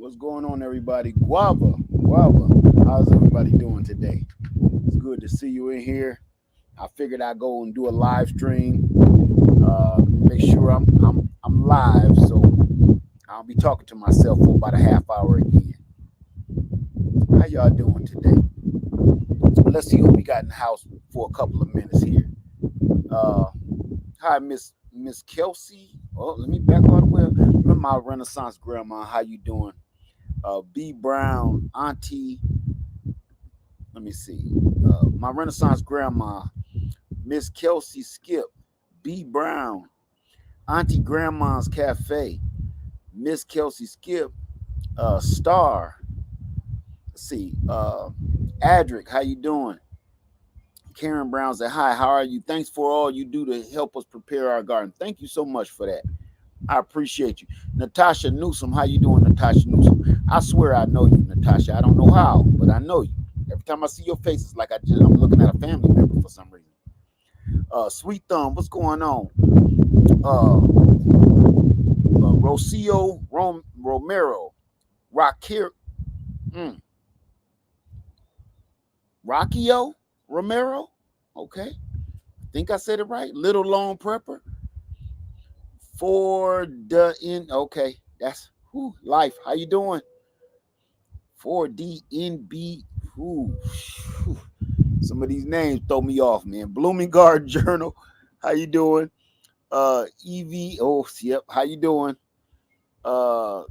What's going on, everybody? Guava, Guava. How's everybody doing today? It's good to see you in here. I figured I'd go and do a live stream. Make sure I'm live, so I'll be talking to myself for about a half hour again. How y'all doing today? Let's see who we got in the house for a couple of minutes here. Uh, Hi, Miss Kelsey. Oh, let me back all the way up. Remember my Renaissance grandma. How you doing? B Brown, Auntie. Let me see. My Renaissance grandma, Miss Kelsey Skip, B Brown, Auntie Grandma's Cafe, Miss Kelsey Skip, Star. Let's see. Adric, how you doing? Karen Brown said, "Hi, how are you? Thanks for all you do to help us prepare our garden. Thank you so much for that. I appreciate you." Natasha Newsom, how you doing, Natasha Newsom? I swear I know you, Natasha. I don't know how, but I know you. Every time I see your face, it's like I'm looking at a family member for some reason. Sweet Thumb, what's going on? Rocio Romero, Rockio, mm, Rockio Romero. Okay, I think I said it right. Little Lone Prepper for the in. Okay, that's life. How you doing? 4DNB. Ooh, some of these names throw me off, man. Blooming Garden Journal. How you doing? EV. Oh, yep. How you doing? Uh,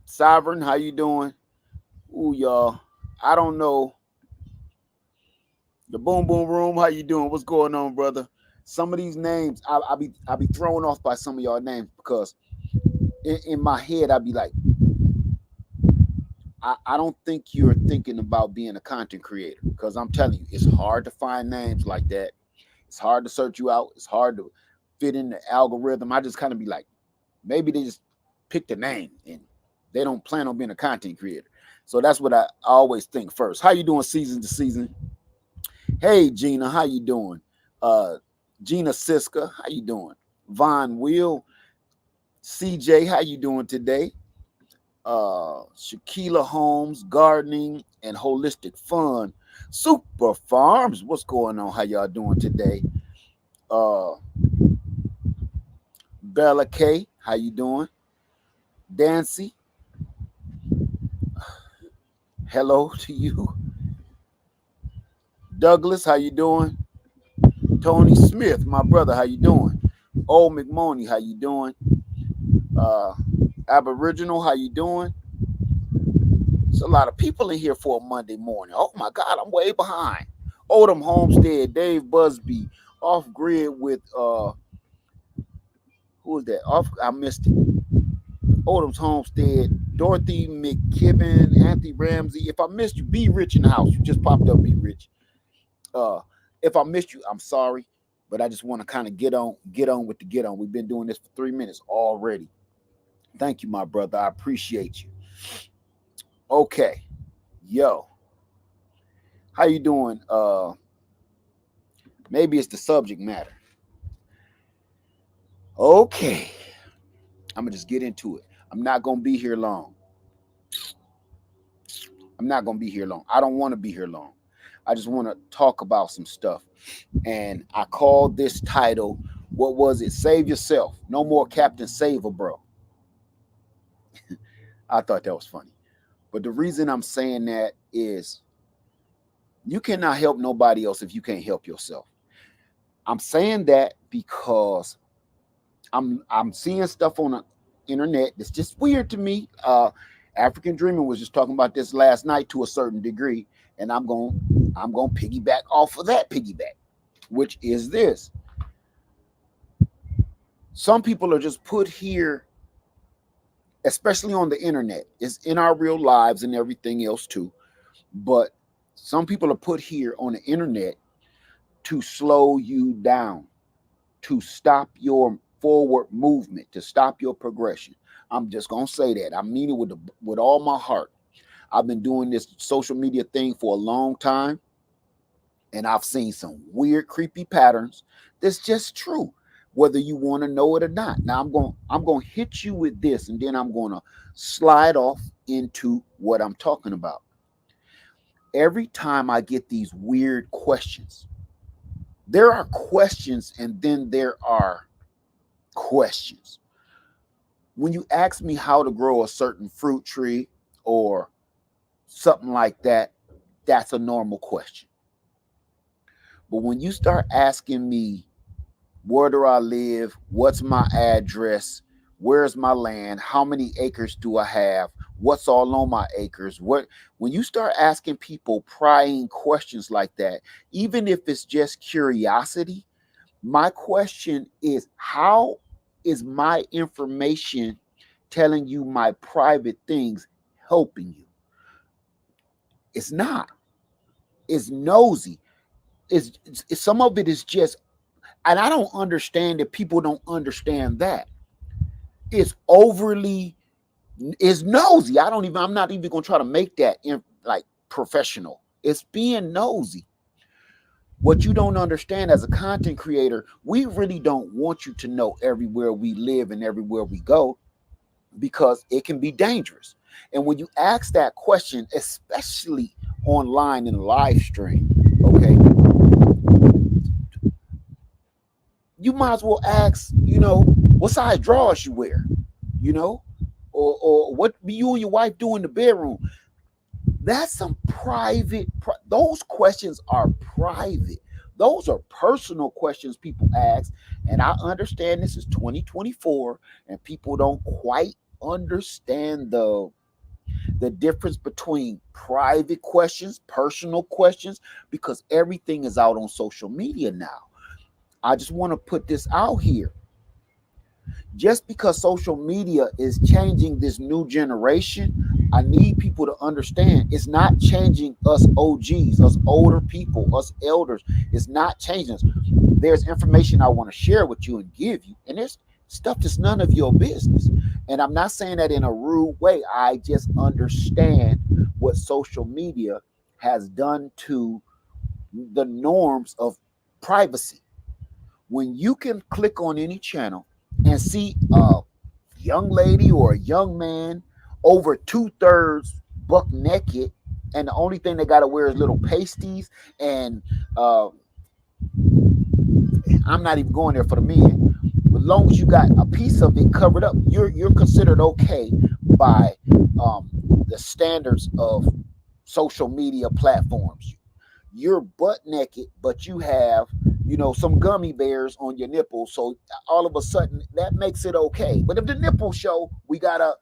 Sovereign. How you doing? Ooh, y'all. I don't know. The Boom Boom Room. How you doing? What's going on, brother? Some of these names, I be thrown off by some of y'all names because in my head I be like, I don't think you're thinking about being a content creator because I'm telling you, it's hard to find names like that. It's hard to search you out. It's hard to fit in the algorithm. I just kind of be like, maybe they just picked a name and they don't plan on being a content creator. So that's what I always think first. How you doing season to season? Hey Gina, how you doing? Uh Gina Siska, how you doing? Von Will, CJ, how you doing today? Shaquila Holmes, gardening and holistic fun. Super Farms, what's going on? How y'all doing today? Uh, Bella K, how you doing? Dancy, hello to you. Douglas, how you doing? Tony Smith, my brother, how you doing? Old McMoney, how you doing? Uh, Aboriginal, how you doing? There's a lot of people in here for a Monday morning. Oh my God, I'm way behind. Odom Homestead, Dave Busby, off grid with who was that? Off, I missed it. Odom's Homestead, Dorothy McKibben, Anthony Ramsey. If I missed you, be rich in the house. You just popped up, be rich. Uh, if I missed you, I'm sorry, but I just want to kind of get on with the get on. We've been doing this for 3 minutes already. Thank you, my brother. I appreciate you. Okay, yo, how you doing? Maybe it's the subject matter. Okay, I'm gonna just get into it. I'm not gonna be here long. I'm not gonna be here long. I don't want to be here long. I just want to talk about some stuff. And I called this title, what was it? Save yourself. No more Captain Saver, bro. I thought that was funny. But the reason I'm saying that is you cannot help nobody else if you can't help yourself. I'm saying that because I'm seeing stuff on the internet that's just weird to me. African Dreaming was just talking about this last night to a certain degree, and I'm going to piggyback off of that piggyback, which is this: some people are just put here, especially on the internet. It's in our real lives and everything else too, but some people are put here on the internet to slow you down, to stop your forward movement, to stop your progression. I'm just gonna say that. I mean it with all my heart. I've been doing this social media thing for a long time, and I've seen some weird, creepy patterns. That's just true. whether you want to know it or not. Now I'm going to hit you with this, and then I'm going to slide off into what I'm talking about. Every time I get these weird questions, there are questions and then there are questions. When you ask me how to grow a certain fruit tree or something like that, that's a normal question. But when you start asking me, where do I live? What's my address? Where's my land? How many acres do I have? What's all on my acres? What When you start asking people prying questions like that, even if it's just curiosity, my question is, how is my information telling you my private things helping you? It's not. It's nosy. Some of it is just, and I don't understand that people don't understand that. It's overly, it's nosy. I'm not even gonna try to make that like professional. It's being nosy. What you don't understand as a content creator, we really don't want you to know everywhere we live and everywhere we go, because it can be dangerous. And when you ask that question, especially online in a live stream, okay, you might as well ask, what size drawers you wear, you know, or what you and your wife do in the bedroom. That's some private. Those questions are private. Those are personal questions people ask. And I understand this is 2024, and people don't quite understand the difference between private questions, personal questions, because everything is out on social media now. I just want to put this out here. Just because social media is changing this new generation, I need people to understand it's not changing us OGs, us older people, us elders. It's not changing us. There's information I want to share with you and give you, and there's stuff that's none of your business. And I'm not saying that in a rude way. I just understand what social media has done to the norms of privacy. When you can click on any channel and see a young lady or a young man over 2/3 buck naked, and the only thing they got to wear is little pasties, and uh, I'm not even going there for the men. As long as you got a piece of it covered up, you're considered okay by the standards of social media platforms. You're butt naked, but you have, some gummy bears on your nipples. So all of a sudden that makes it okay. But if the nipples show, we gotta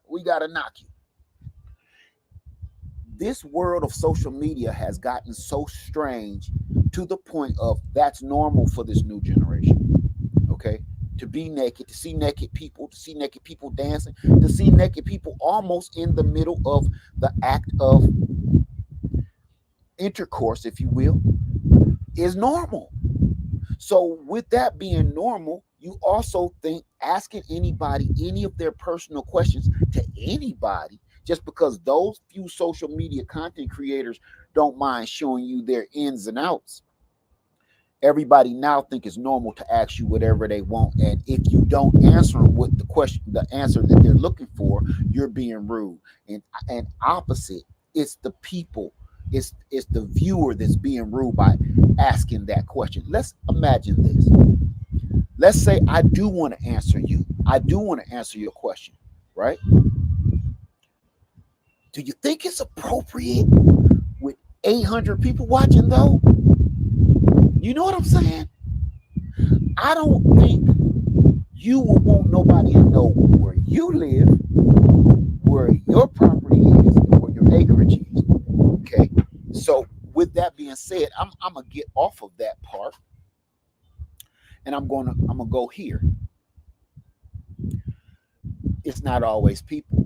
knock you. This world of social media has gotten so strange to the point of that's normal for this new generation. Okay. To be naked, to see naked people dancing, to see naked people almost in the middle of the act of intercourse, if you will, is normal. So, with that being normal, you also think asking anybody any of their personal questions to anybody, just because those few social media content creators don't mind showing you their ins and outs, everybody now think it's normal to ask you whatever they want. And if you don't answer them with the answer that they're looking for, you're being rude. And opposite, it's the people, it's the viewer that's being rude by asking that question. Let's imagine this. Let's say I do want to answer you. I do want to answer your question, right? Do you think it's appropriate with 800 people watching though? You know what I'm saying? I don't think you will want nobody to know where you live, where your property is, where your acreage is. Okay. So with that being said, I'm gonna get off of that part, and I'm gonna go here. It's not always people.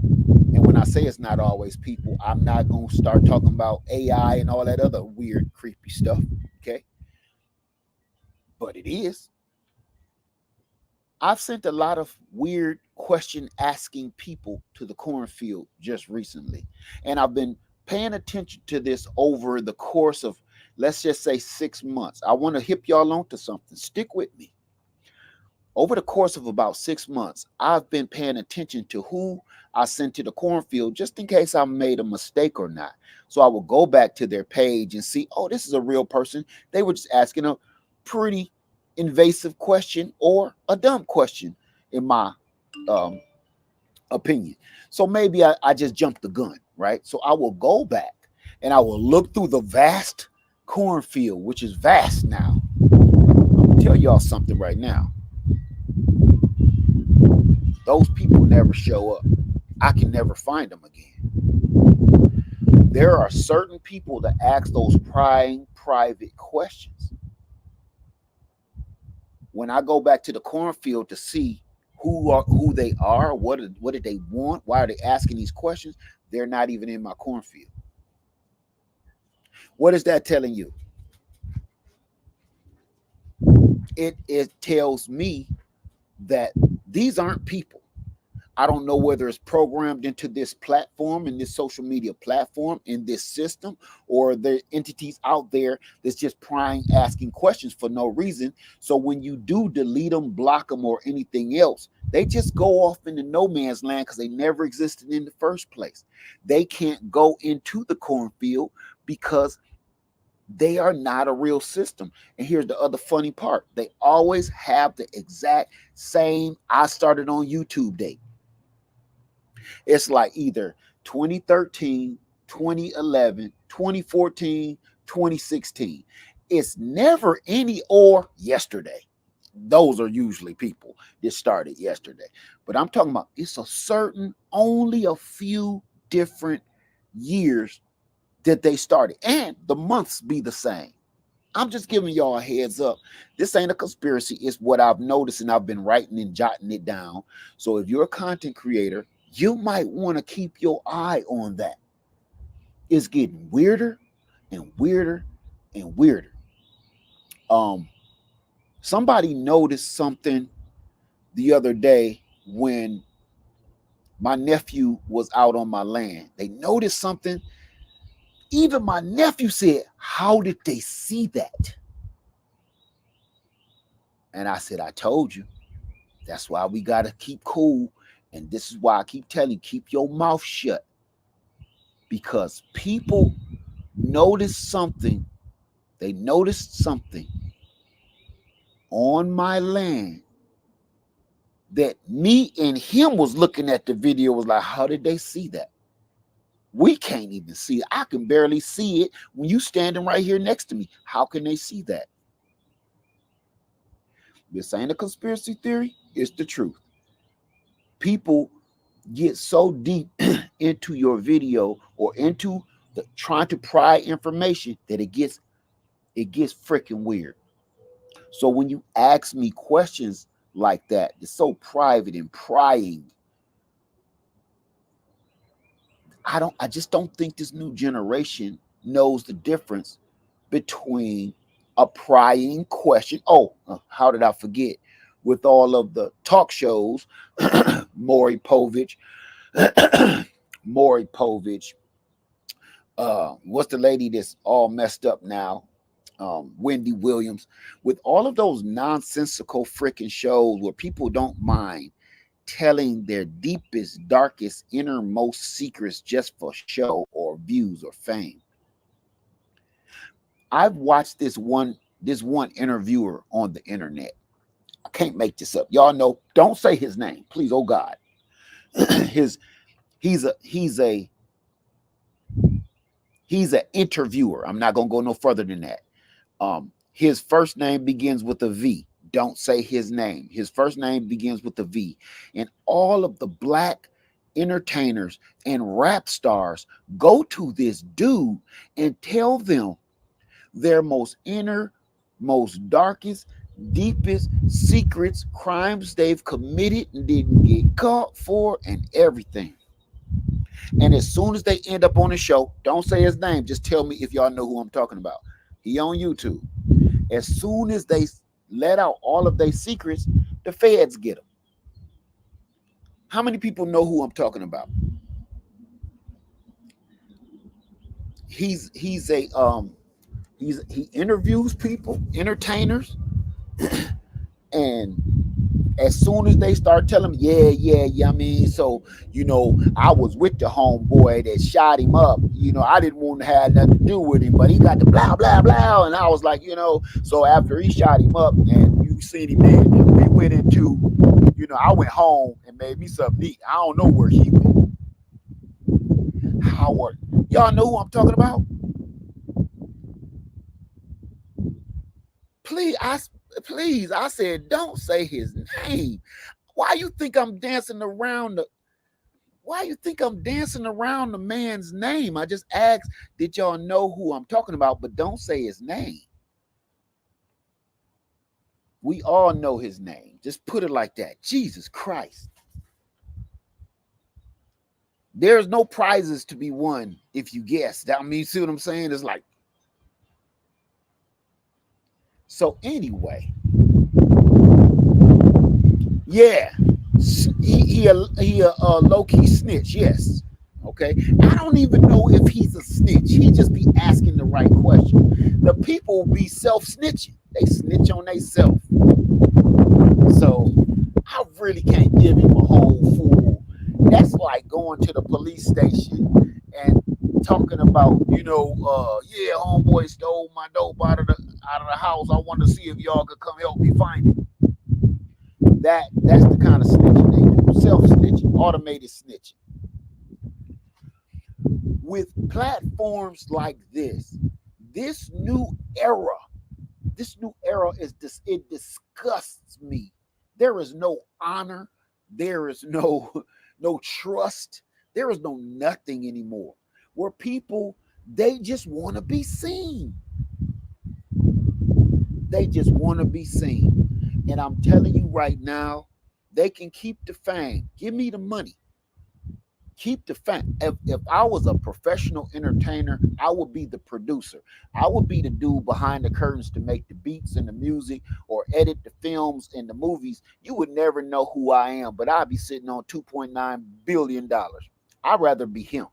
And when I say it's not always people, I'm not gonna start talking about AI and all that other weird, creepy stuff. Okay. But it is. I've sent a lot of weird question asking people to the cornfield just recently. And I've been paying attention to this over the course of, let's just say, 6 months. I want to hip y'all on to something. Stick with me. Over the course of about 6 months, I've been paying attention to who I sent to the cornfield just in case I made a mistake or not. So I will go back to their page and see, oh, this is a real person. They were just asking a pretty invasive question or a dumb question, in my um, opinion. So maybe I just jumped the gun, right? So I will go back and I will look through the vast cornfield, which is vast now. I'll tell y'all something right now. Those people never show up. I can never find them again. There are certain people that ask those prying, private questions. When I go back to the cornfield to see who they are, what did they want, why are they asking these questions, they're not even in my cornfield. What is that telling you? It tells me that these aren't people. I don't know whether it's programmed into this platform, in this social media platform, in this system, or there are entities out there that's just prying, asking questions for no reason. So when you do delete them, block them, or anything else, they just go off into no man's land because they never existed in the first place. They can't go into the cornfield because they are not a real system. And here's the other funny part. They always have the exact same I started on YouTube date. It's like either 2013, 2011, 2014, 2016. It's never any or yesterday. Those are usually people that started yesterday. But I'm talking about it's a certain, only a few different years that they started. And the months be the same. I'm just giving y'all a heads up. This ain't a conspiracy. It's what I've noticed and I've been writing and jotting it down. So if you're a content creator, you might want to keep your eye on that. It's getting weirder and weirder and weirder. Um, Somebody noticed something the other day when my nephew was out on my land. They noticed something. Even my nephew said, "How did they see that?" And I said, "I told you. That's why we got to keep cool. And this is why I keep telling you, keep your mouth shut. Because people noticed something. They noticed something on my land that me and him was looking at the video, was like, how did they see that? We can't even see it. I can barely see it when you standing right here next to me. How can they see that?" This ain't a conspiracy theory. It's the truth. People get so deep into your video or into trying to pry information that it gets freaking weird. So when you ask me questions like that, it's so private and prying. I just don't think this new generation knows the difference between a prying question. Oh, how did I forget? With all of the talk shows, Maury Povich, Maury Povich, what's the lady that's all messed up now? Wendy Williams, with all of those nonsensical freaking shows where people don't mind telling their deepest, darkest, innermost secrets just for show or views or fame. I've watched this one interviewer on the internet. I can't make this up. Y'all know, don't say his name, please. Oh God. his he's a interviewer. I'm not gonna go no further than that. His first name begins with a V. Don't say his name. His first name begins with a V. And all of the black entertainers and rap stars go to this dude and tell them their most inner, most darkest, deepest secrets, crimes they've committed and didn't get caught for, and everything. And as soon as they end up on the show, don't say his name. Just tell me if y'all know who I'm talking about. He on YouTube. As soon as they let out all of their secrets, the feds get them. How many people know who I'm talking about? He interviews people, entertainers, and As soon as they start telling me, yeah, I mean, so, I was with the homeboy that shot him up. I didn't want to have nothing to do with him, but he got the blah, blah, blah. And I was like, so after he shot him up and you seen him then, we went into, I went home and made me something neat. I don't know where he went. Howard. Y'all know who I'm talking about? Please, I said, don't say his name. Why you think I'm dancing around the man's name? I just asked, did y'all know who I'm talking about? But don't say his name. We all know his name. Just put it like that. Jesus Christ. There's no prizes to be won if you guess. That, I mean, see what I'm saying? It's like, so anyway, yeah, he a low-key snitch. Yes. Okay. I don't even know if he's a snitch. He just be asking the right question. The people be self-snitching. They snitch on themselves. So I really can't give him a whole fool. That's like going to the police station and talking about, yeah, homeboy stole my dope out of the house. I want to see if y'all could come help me find it. That's the kind of snitching they do. Self-snitching, automated snitching. With platforms like this new era it disgusts me. There is no honor. There is no trust. There is no nothing anymore. Where people, they just want to be seen. They just want to be seen. And I'm telling you right now, they can keep the fame. Give me the money. Keep the fame. If I was a professional entertainer, I would be the producer. I would be the dude behind the curtains to make the beats and the music or edit the films and the movies. You would never know who I am, but I'd be sitting on $2.9 billion. I'd rather be him.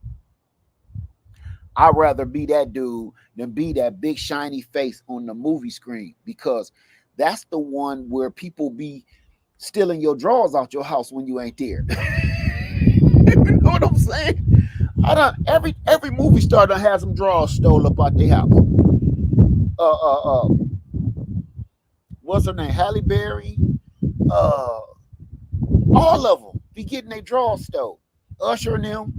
I'd rather be that dude than be that big shiny face on the movie screen, because that's the one where people be stealing your drawers out your house when you ain't there. You know what I'm saying? Every movie star done has some drawers stole up out their house. What's her name? Halle Berry. Uh, all of them be getting their drawers stole. Usher and them.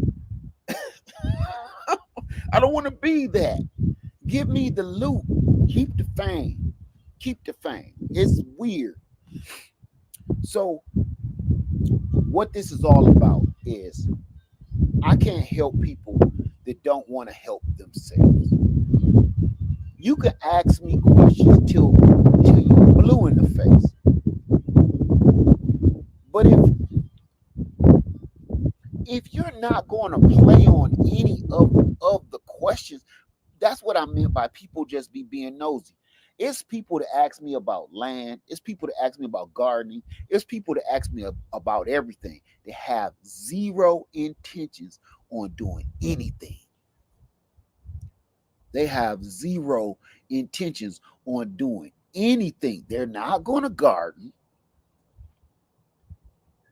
I don't want to be that. Give me the loot. Keep the fame. Keep the fame. It's weird. So, what this is all about is, I can't help people that don't want to help themselves. You can ask me questions till you blue in the face. But if you're not going to play on any of the questions, that's what I meant by people just be being nosy. It's people that ask me about land. It's people that ask me about gardening. It's people that ask me about everything. They have zero intentions on doing anything. They have zero intentions on doing anything. They're not going to garden.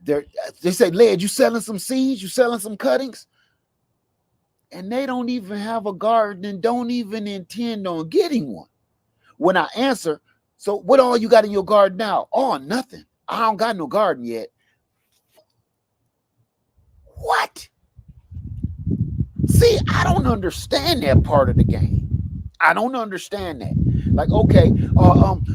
They say, Led, you selling some seeds? You selling some cuttings? And they don't even have a garden and don't even intend on getting one. When I answer, so what all you got in your garden now? Oh, nothing. I don't got no garden yet. What? See, I don't understand that part of the game. I don't understand that. Like, okay,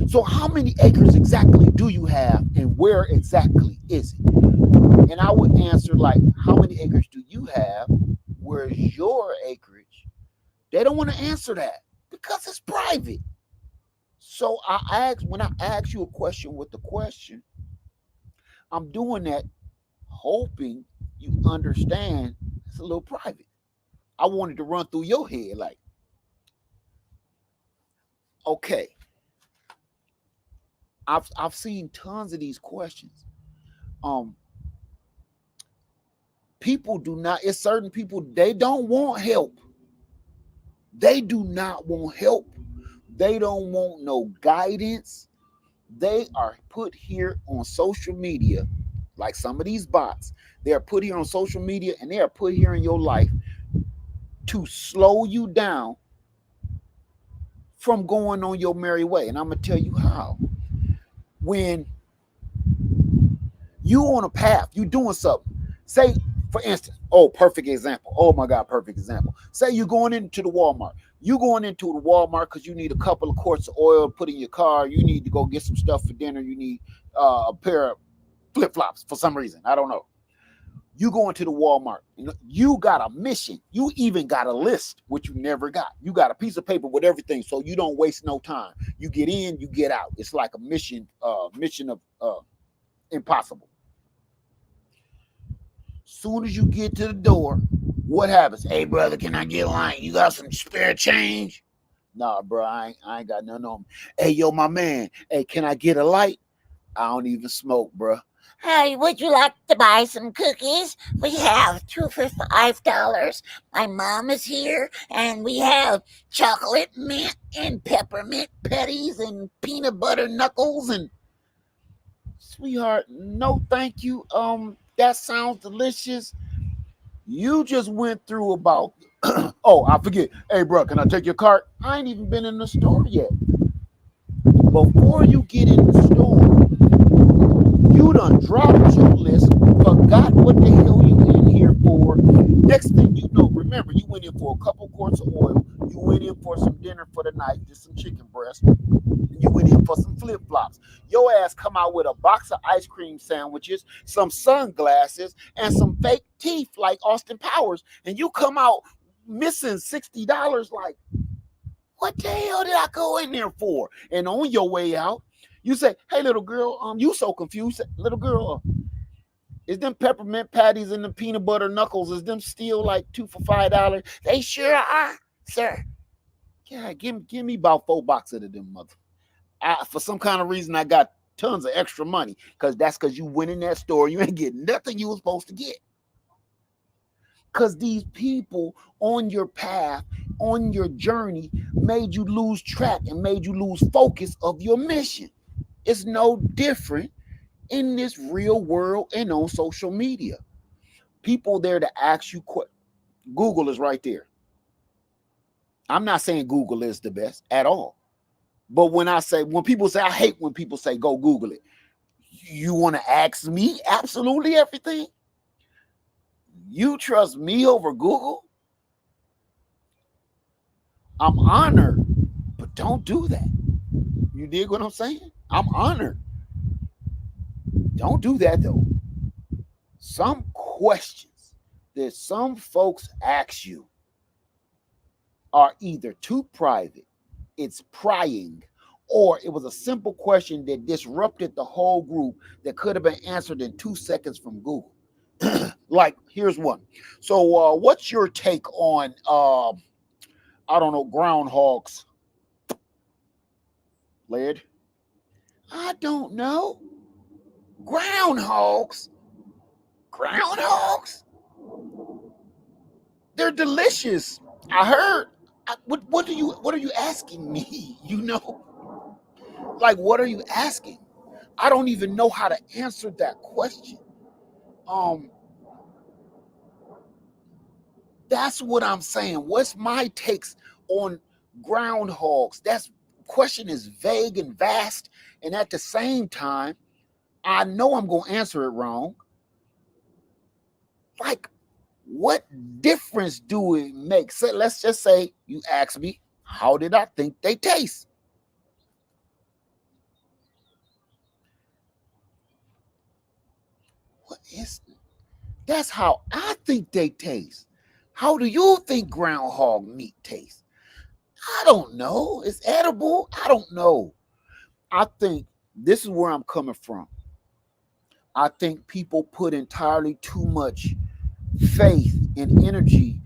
so how many acres exactly do you have and where exactly is it? And I would answer, like, how many acres do you have? Where's your acreage? They don't want to answer that because it's private. So when I ask you a question with the question, I'm doing that hoping you understand it's a little private. I wanted to run through your head like, okay, I've seen tons of these questions. Um, People do not. It's certain people, they don't want help. They do not want help. They don't want no guidance. They are put here on social media, like some of these bots. They are put here on social media and they are put here in your life to slow you down from going on your merry way. And I'm going to tell you how. When you on a path, you doing something. Say, for instance, oh, perfect example. Oh my God, perfect example. Say you're going into the Walmart. You going into the Walmart because you need a couple of quarts of oil to put in your car. You need to go get some stuff for dinner. You need a pair of flip flops for some reason. I don't know. You go into the Walmart. You got a mission. You even got a list, which you never got. You got a piece of paper with everything, so you don't waste no time. You get in, you get out. It's like a mission of impossible. Soon as you get to the door, what happens? Hey, brother, can I get a line? You got some spare change? Nah, bro, I ain't got nothing on me. Hey, yo, my man. Hey, can I get a light? I don't even smoke, bro. Hey, would you like to buy some cookies? We have two for $5. My mom is here, and we have chocolate mint and peppermint petties and peanut butter knuckles and Sweetheart, no thank you. That sounds delicious. You just went through about oh, I forget. Hey, bro, can I take your cart? I ain't even been in the store yet. Before you get in the store, you done dropped your list, forgot what the hell you in here for. Next thing you know, remember, you went in for a couple quarts of oil. You went in for some dinner for the night, just some chicken breast. You went in for some flip flops. Your ass come out with a box of ice cream sandwiches, some sunglasses, and some fake teeth like Austin Powers. And you come out missing $60. Like, what the hell did I go in there for? And on your way out, you say, "Hey, little girl, you so confused, little girl. Is them peppermint patties and the peanut butter knuckles? Is them still like $2 for $5? they sure are, sir. Yeah, give me about 4 boxes of them mother. For some kind of reason, I got tons of extra money because you went in that store. You ain't getting nothing you was supposed to get. Because these people on your path, on your journey, made you lose track and made you lose focus of your mission. It's no different in this real world and on social media. People there to ask you questions. Google is right there. I'm not saying Google is the best at all. But when people say, I hate when people say, go Google it. You want to ask me absolutely everything? You trust me over Google? I'm honored, but don't do that. You dig what I'm saying? I'm honored. Don't do that though. Some questions that some folks ask you are either too private, it's prying, or it was a simple question that disrupted the whole group that could have been answered in 2 seconds from Google. Like, here's one. So, what's your take on, I don't know, groundhogs? Led? I don't know. Groundhogs? Groundhogs? They're delicious. I heard. What are you asking me? You know, like what are you asking? I don't even know how to answer that question. Um, that's what I'm saying. What's my takes on groundhogs? That's question is vague and vast, and at the same time, I know I'm gonna answer it wrong. Like, what difference do it make? So let's just say you ask me, how did I think they taste? What is That's how I think they taste. How do you think groundhog meat tastes? I don't know. It's edible. I don't know. I think this is where I'm coming from. I think people put entirely too much faith and energy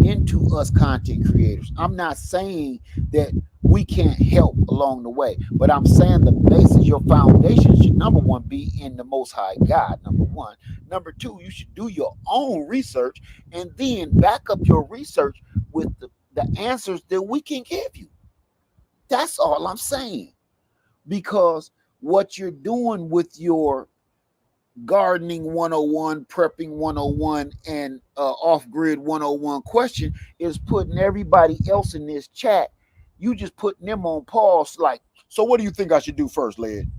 into us content creators. I'm not saying that we can't help along the way, but I'm saying the basis, your foundation should number one be in the Most High God. Number one. Number two, you should do your own research and then back up your research with the answers that we can give you. That's all I'm saying. Because what you're doing with your gardening 101, prepping 101, and off grid 101 question is putting everybody else in this chat. You just putting them on pause. Like, so what do you think I should do first, Led?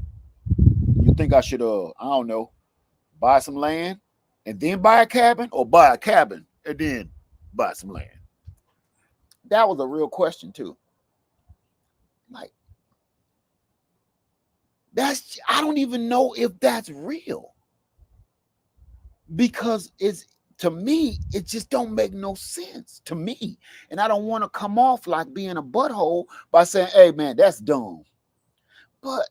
You think I should, I don't know, buy some land and then buy a cabin, or buy a cabin and then buy some land? That was a real question, too. Like, I don't even know if that's real, because it's, to me, it just don't make no sense to me. And I don't want to come off like being a butthole by saying, hey man, that's dumb. But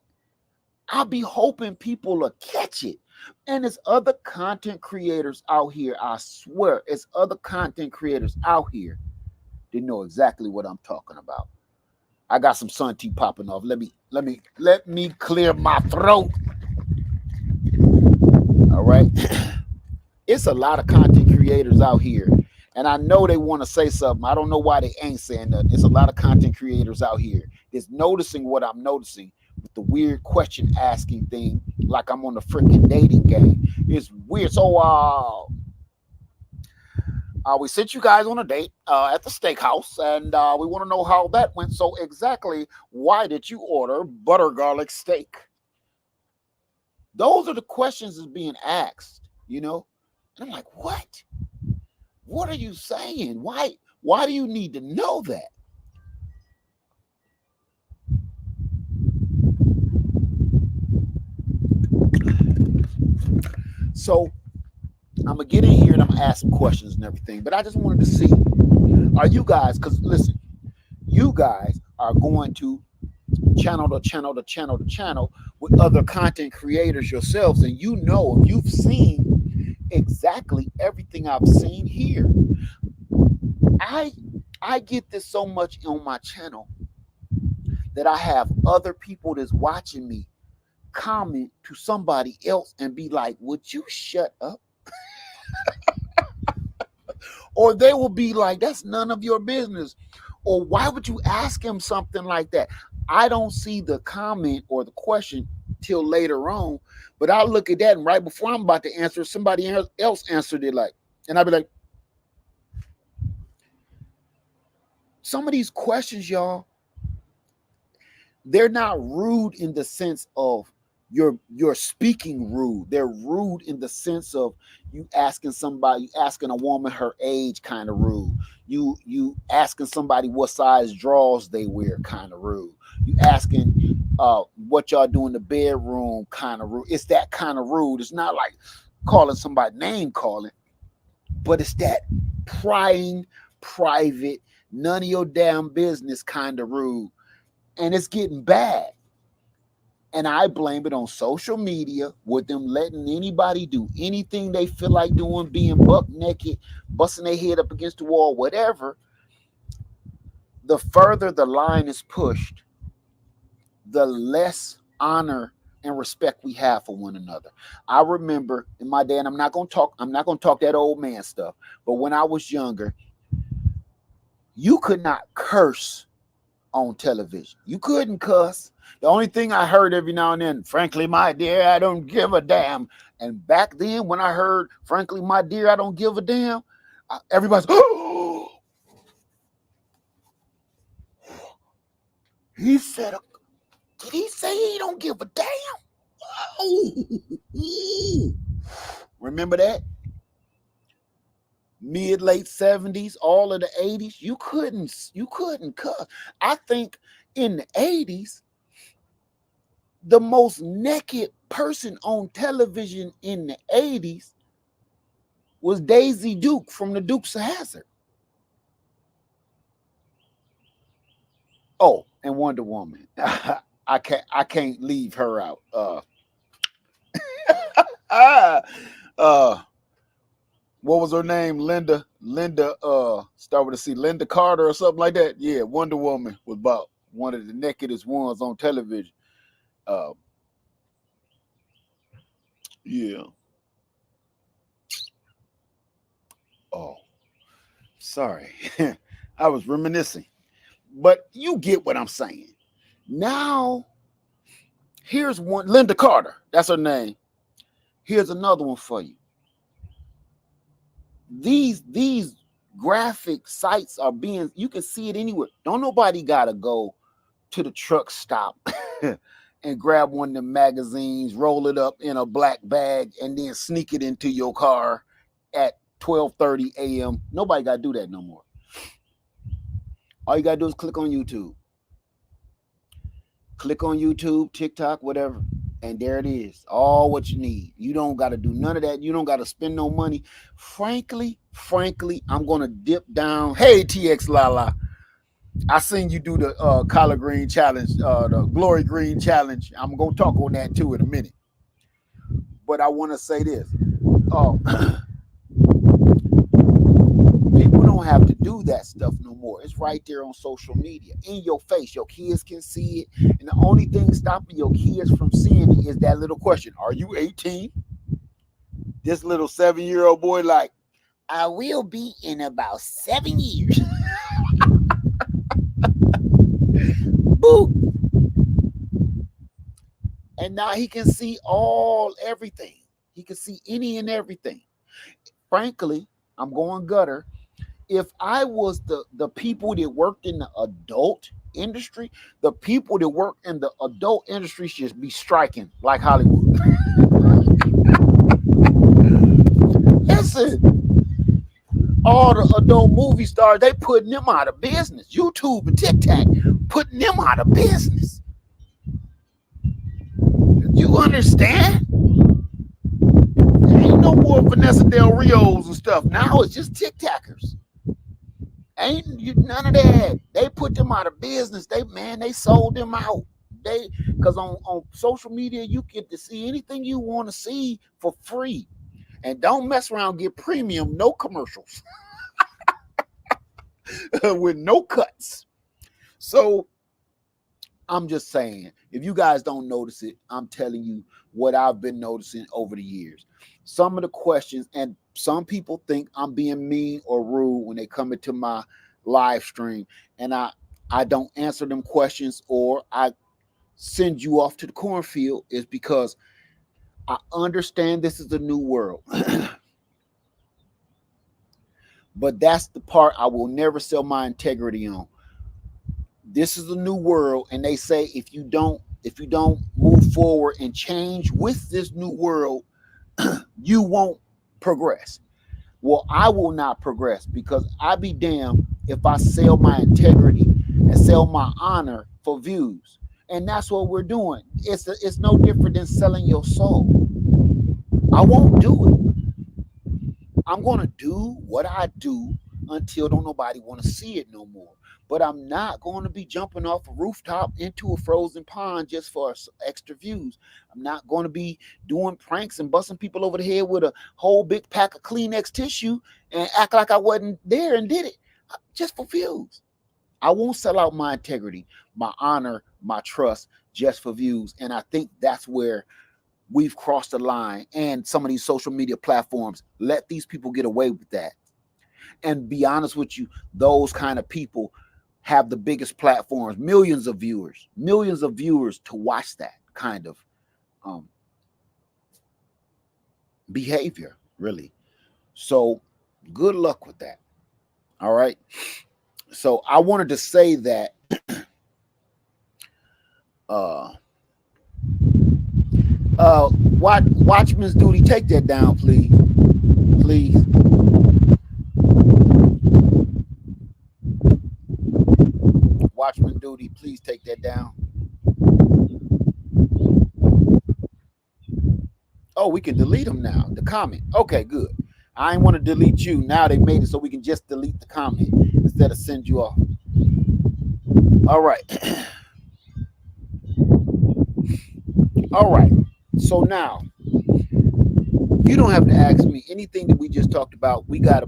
I'll be hoping people will catch it. And there's other content creators out here, I swear, it's other content creators out here that know exactly what I'm talking about. I got some sun tea popping off. Let me clear my throat. All right. It's a lot of content creators out here, and I know they want to say something. I don't know why they ain't saying nothing. It's a lot of content creators out here that's noticing what I'm noticing with the weird question asking thing, like I'm on the freaking dating game. It's weird. So we sent you guys on a date at the steakhouse, and we want to know how that went. So exactly why did you order butter garlic steak? Those are the questions that's being asked, you know? And I'm like, what? What are you saying? Why do you need to know that? So I'm gonna get in here and I'm gonna ask some questions and everything. But I just wanted to see, are you guys, because listen, you guys are going to channel with other content creators yourselves, and you know, you've seen exactly everything I've seen here. I I get this so much on my channel that I have other people that's watching me comment to somebody else and be like, would you shut up? Or they will be like, that's none of your business. Or why would you ask him something like that? I don't see the comment or the question till later on, but I look at that, and right before I'm about to answer, somebody else answered it, like, and I'd be like, some of these questions, y'all, they're not rude in the sense of you're speaking rude. They're rude in the sense of you asking a woman her age, kind of rude. You asking somebody what size drawers they wear, kind of rude. You asking what y'all do in the bedroom, kind of rude. It's that kind of rude. It's not like calling somebody name calling, but it's that prying, private, none of your damn business kind of rude. And it's getting bad. And I blame it on social media, with them letting anybody do anything they feel like doing, being buck naked, busting their head up against the wall, whatever. The further the line is pushed, the less honor and respect we have for one another. I remember in my day, and I'm not gonna talk that old man stuff, but when I was younger, you could not curse on television. You couldn't cuss. The only thing I heard every now and then, frankly, my dear, I don't give a damn. And back then, when I heard, frankly, my dear, I don't give a damn, everybody's, oh, he said, did he say he don't give a damn? Oh. Remember that? Mid late 70s, all of the 80s, you couldn't cuss. I think in the 80s, the most naked person on television in the 80s was Daisy Duke from the Dukes of Hazzard. Oh, and Wonder Woman. I can't leave her out. Uh, uh, what was her name? Linda, start with a C, Linda Carter or something like that. Yeah, Wonder Woman was about one of the nakedest ones on television. Uh, yeah. Oh, sorry. I was reminiscing. But you get what I'm saying. Now Here's one, Linda Carter. That's her name. Here's another one for you. These graphic sites are being, you can see it anywhere. Don't nobody gotta go to the truck stop and grab one of them magazines, roll it up in a black bag, and then sneak it into your car at 12:30 a.m. Nobody gotta do that no more. All you gotta do is click on YouTube. Click on YouTube, TikTok, whatever, and there it is. All what you need. You don't got to do none of that. You don't got to spend no money. Frankly, I'm gonna dip down. Hey, TX Lala, I seen you do the collard green challenge, the glory green challenge. I'm gonna talk on that too in a minute. But I want to say this: uh, people don't have to do that stuff no more. It's right there on social media, in your face. Your kids can see it, and the only thing stopping your kids from seeing it is that little question: Are you 18? This little 7-year-old boy, like, I will be in about 7 years. Boop. And now he can see everything. He can see any and everything. Frankly, I'm going gutter. If I was the people that worked in the adult industry, the people that work in the adult industry should be striking like Hollywood. Listen, all the adult movie stars, they putting them out of business. YouTube and TikTok putting them out of business. You understand? There ain't no more Vanessa Del Rios and stuff. Now it's just TikTokers. Ain't none of that. They put them out of business. They sold them out. They because on social media you get to see anything you want to see for free. And don't mess around, get premium, no commercials with no cuts. So I'm just saying, if you guys don't notice it, I'm telling you what I've been noticing over the years. Some of the questions, and some people think I'm being mean or rude when they come into my live stream, and I don't answer them questions or I send you off to the cornfield, is because I understand this is a new world. But that's the part I will never sell my integrity on. This is a new world, and they say if you don't move forward and change with this new world, you won't progress. Well, I will not progress because I be damned if I sell my integrity and sell my honor for views. And that's what we're doing. It's no different than selling your soul. I won't do it. I'm gonna do what I do until don't nobody want to see it no more. But I'm not going to be jumping off a rooftop into a frozen pond just for extra views. I'm not going to be doing pranks and busting people over the head with a whole big pack of Kleenex tissue and act like I wasn't there and did it just for views. I won't sell out my integrity, my honor, my trust just for views. And I think that's where we've crossed the line, and some of these social media platforms let these people get away with that. And be honest with you, those kind of people have the biggest platforms, millions of viewers to watch that kind of um, behavior, really. So good luck with that. All right. So I wanted to say that uh Watchman's duty, take that down, please. Please. Watchman duty, please take that down. Oh, we can delete them now. The comment. Okay, good. I ain't want to delete you. Now they made it so we can just delete the comment instead of send you off. All right. All right. So now you don't have to ask me anything that we just talked about. We got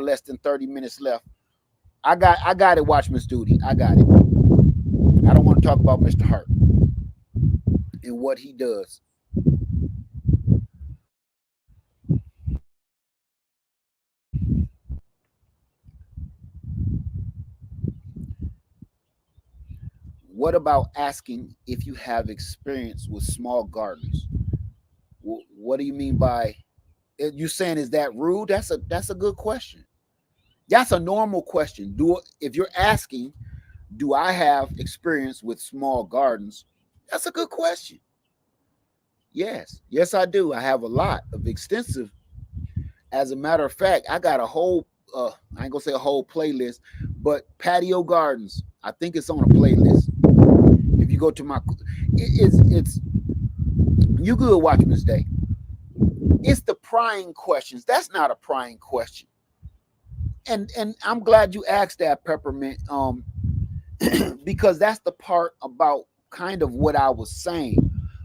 less than 30 minutes left. I got it, Watchman's duty. I got it. I don't want to talk about Mr. Hart and what he does. What about asking if you have experience with small gardens? What do you mean by you saying is that rude? That's a good question. That's a normal question. Do if you're asking, do I have experience with small gardens? That's a good question. Yes, yes, I do. I have a lot of extensive. As a matter of fact, I got a whole. I ain't gonna say a whole playlist, but patio gardens. I think it's on a playlist. If you go to my, it's you good watch Miss Day. It's the prying questions. That's not a prying question. And I'm glad you asked that, Peppermint. Because that's the part about kind of what I was saying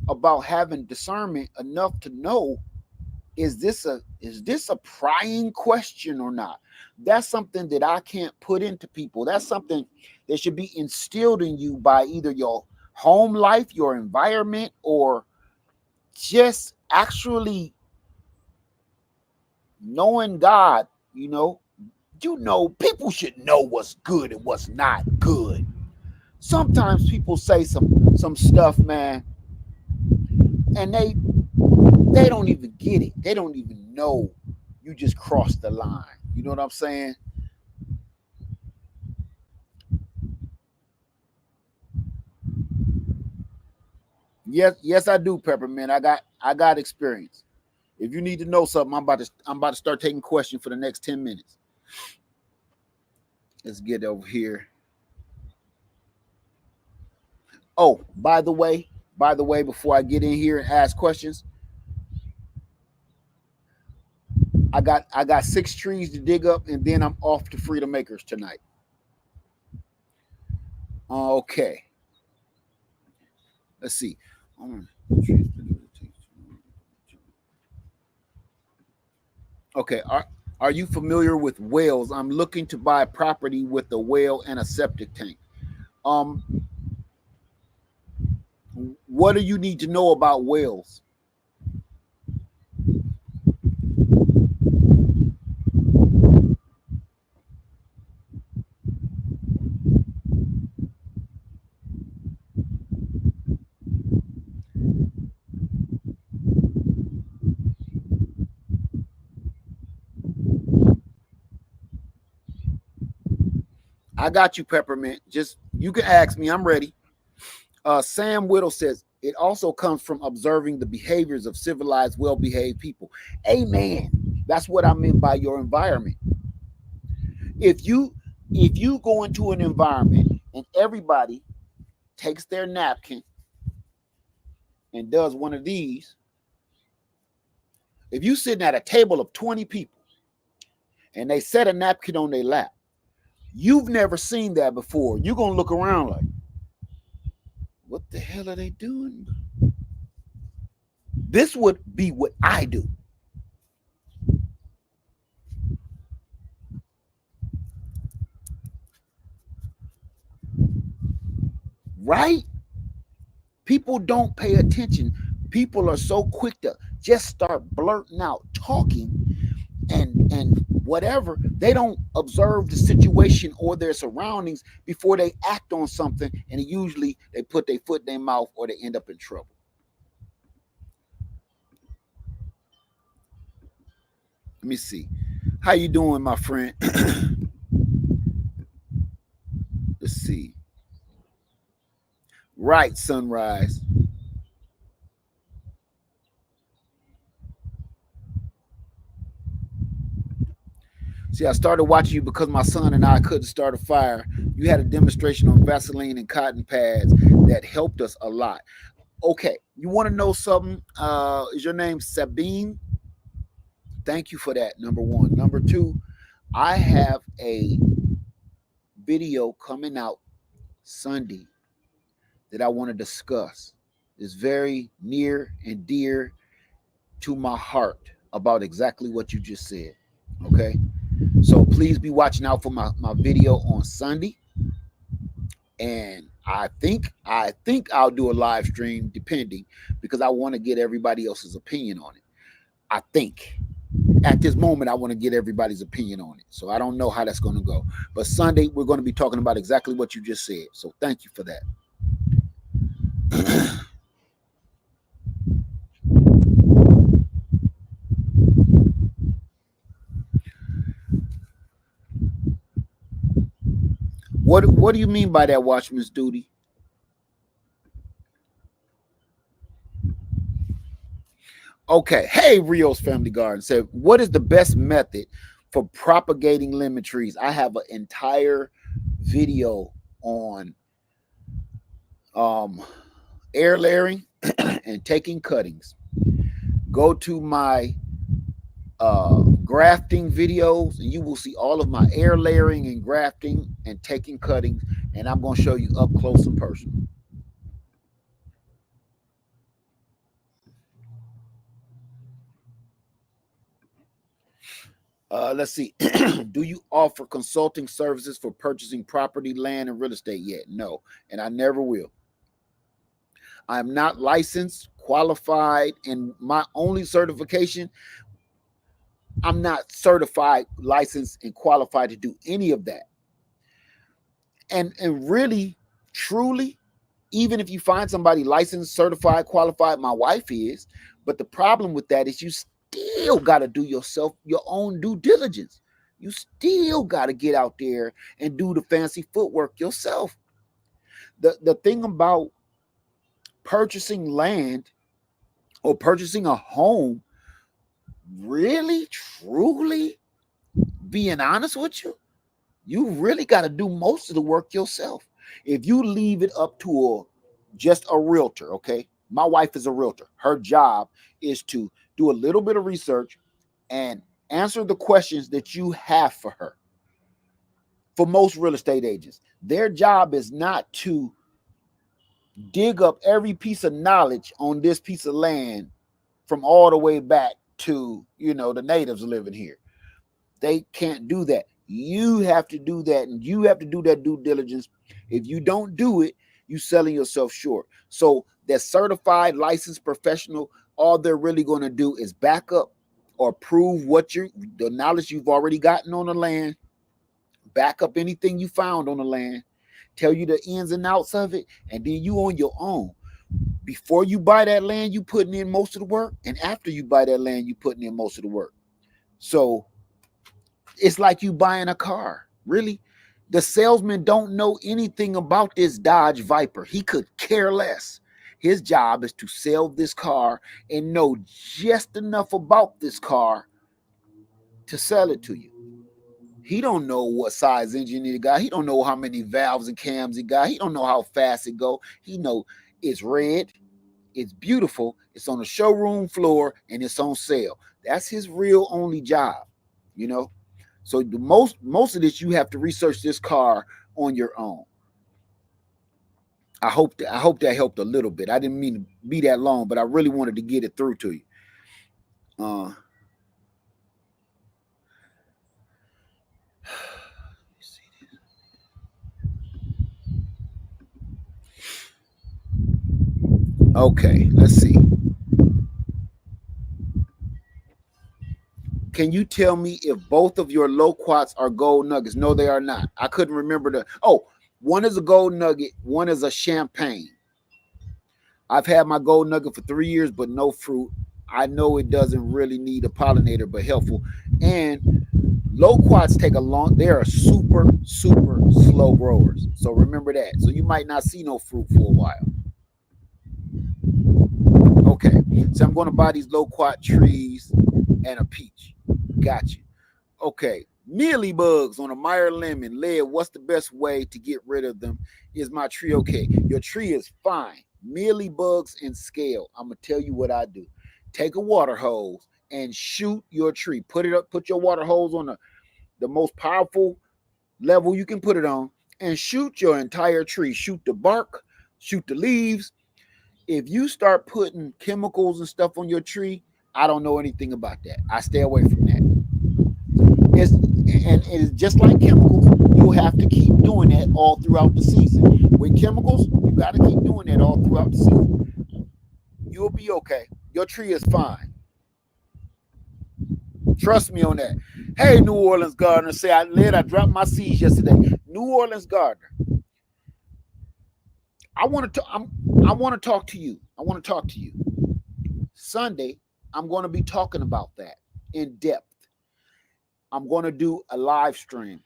about having discernment enough to know, is this a prying question or not? That's something that I can't put into people. That's something that should be instilled in you by either your home life, your environment, or just actually knowing God. People should know what's good and what's not good. Sometimes people say some stuff, man, and they don't even get it. They don't even know you just crossed the line. You know what I'm saying? Yes, yes, I do, Peppermint. I got experience. If you need to know something, I'm about to start taking questions for the next 10 minutes. Let's get over here. Oh, by the way, before I get in here and ask questions, I got 6 trees to dig up, and then I'm off to Freedom Makers tonight. Okay, let's see. Okay, are you familiar with whales? I'm looking to buy property with a whale and a septic tank. Um, what do you need to know about whales? I got you, Peppermint. Just you can ask me. I'm ready. Sam Whittle says it also comes from observing the behaviors of civilized, well-behaved people. Amen. That's what I meant by your environment. If you go into an environment and everybody takes their napkin and does one of these, if you sitting at a table of 20 people and they set a napkin on their lap, you've never seen that before. You're gonna look around like, what the hell are they doing? This would be what I do, right? People don't pay attention. People are so quick to just start blurting out, talking, and whatever. They don't observe the situation or their surroundings before they act on something, and usually they put their foot in their mouth or they end up in trouble. Let me see. How you doing, my friend? Let's see. Right, Sunrise. See, I started watching you because my son and I couldn't start a fire. You had a demonstration on Vaseline and cotton pads that helped us a lot. Okay, you want to know something? Is your name Sabine? Thank you for that. Number one. Number two, I have a video coming out Sunday that I want to discuss. It's very near and dear to my heart about exactly what you just said. Okay. So please be watching out for my video on Sunday. And I think I'll do a live stream depending because I want to get everybody else's opinion on it. I think at this moment I want to get everybody's opinion on it. So I don't know how that's going to go. But Sunday we're going to be talking about exactly what you just said. So thank you for that. What do you mean by that, watchman's duty? Okay. Hey, Rio's Family Garden said, what is the best method for propagating lemon trees? I have an entire video on um, air layering and taking cuttings. Go to my grafting videos and you will see all of my air layering and grafting and taking cuttings, and I'm going to show you up close and personal. Let's see. Do you offer consulting services for purchasing property, land, and real estate yet? No, and I never will. I'm not licensed, qualified, and my only certification, I'm not certified, licensed, and qualified to do any of that. And really, truly, even if you find somebody licensed, certified, qualified, my wife is, but the problem with that is you still got to do yourself your own due diligence. You still got to get out there and do the fancy footwork yourself. The thing about purchasing land or purchasing a home, really, truly, being honest with you, you really got to do most of the work yourself. If you leave it up to just a realtor, okay? My wife is a realtor. Her job is to do a little bit of research and answer the questions that you have for her. For most real estate agents, their job is not to dig up every piece of knowledge on this piece of land from all the way back to, the natives living here. They can't do that. You have to do that, and you have to do that due diligence. If you don't do it, you're selling yourself short. So that certified licensed professional, all they're really going to do is back up or prove the knowledge you've already gotten on the land, back up anything you found on the land, tell you the ins and outs of it, and then you on your own. Before you buy that land, you putting in most of the work, and after you buy that land, you putting in most of the work. So it's like you buying a car. Really, the salesman don't know anything about this Dodge Viper. He could care less. His job is to sell this car and know just enough about this car to sell it to you. He don't know what size engine it got. He don't know how many valves and cams it got. He don't know how fast it go. He know it's red, it's beautiful, it's on the showroom floor, and it's on sale. That's his real only job, you know. So the most of this, you have to research this car on your own. I hope that helped a little bit. I didn't mean to be that long, but I really wanted to get it through to you. Uh, okay, let's see. Can you tell me if both of your loquats are gold nuggets? No, they are not. I couldn't remember one is a gold nugget, one is a champagne. I've had my gold nugget for 3 years, but no fruit. I know it doesn't really need a pollinator, but helpful. And loquats take a long, they are super, super slow growers. So remember that. So you might not see no fruit for a while. Okay, so I'm going to buy these loquat trees and a peach. Got you. Okay, mealy bugs on a Meyer lemon. Lead, what's the best way to get rid of them? Is my tree okay? Your tree is fine. Mealy bugs and scale. I'm going to tell you what I do. Take a water hose and shoot your tree. Put your water hose on the most powerful level you can put it on, and shoot your entire tree. Shoot the bark, shoot the leaves. If you start putting chemicals and stuff on your tree, I don't know anything about that. I stay away from that. It's just like chemicals. You'll have to keep doing that all throughout the season. With chemicals, you got to keep doing that all throughout the season. You'll be okay. Your tree is fine. Trust me on that. Hey, New Orleans gardener, I dropped my seeds yesterday. New Orleans gardener. I want to. I want to talk to you. I want to talk to you. Sunday, I'm going to be talking about that in depth. I'm going to do a live stream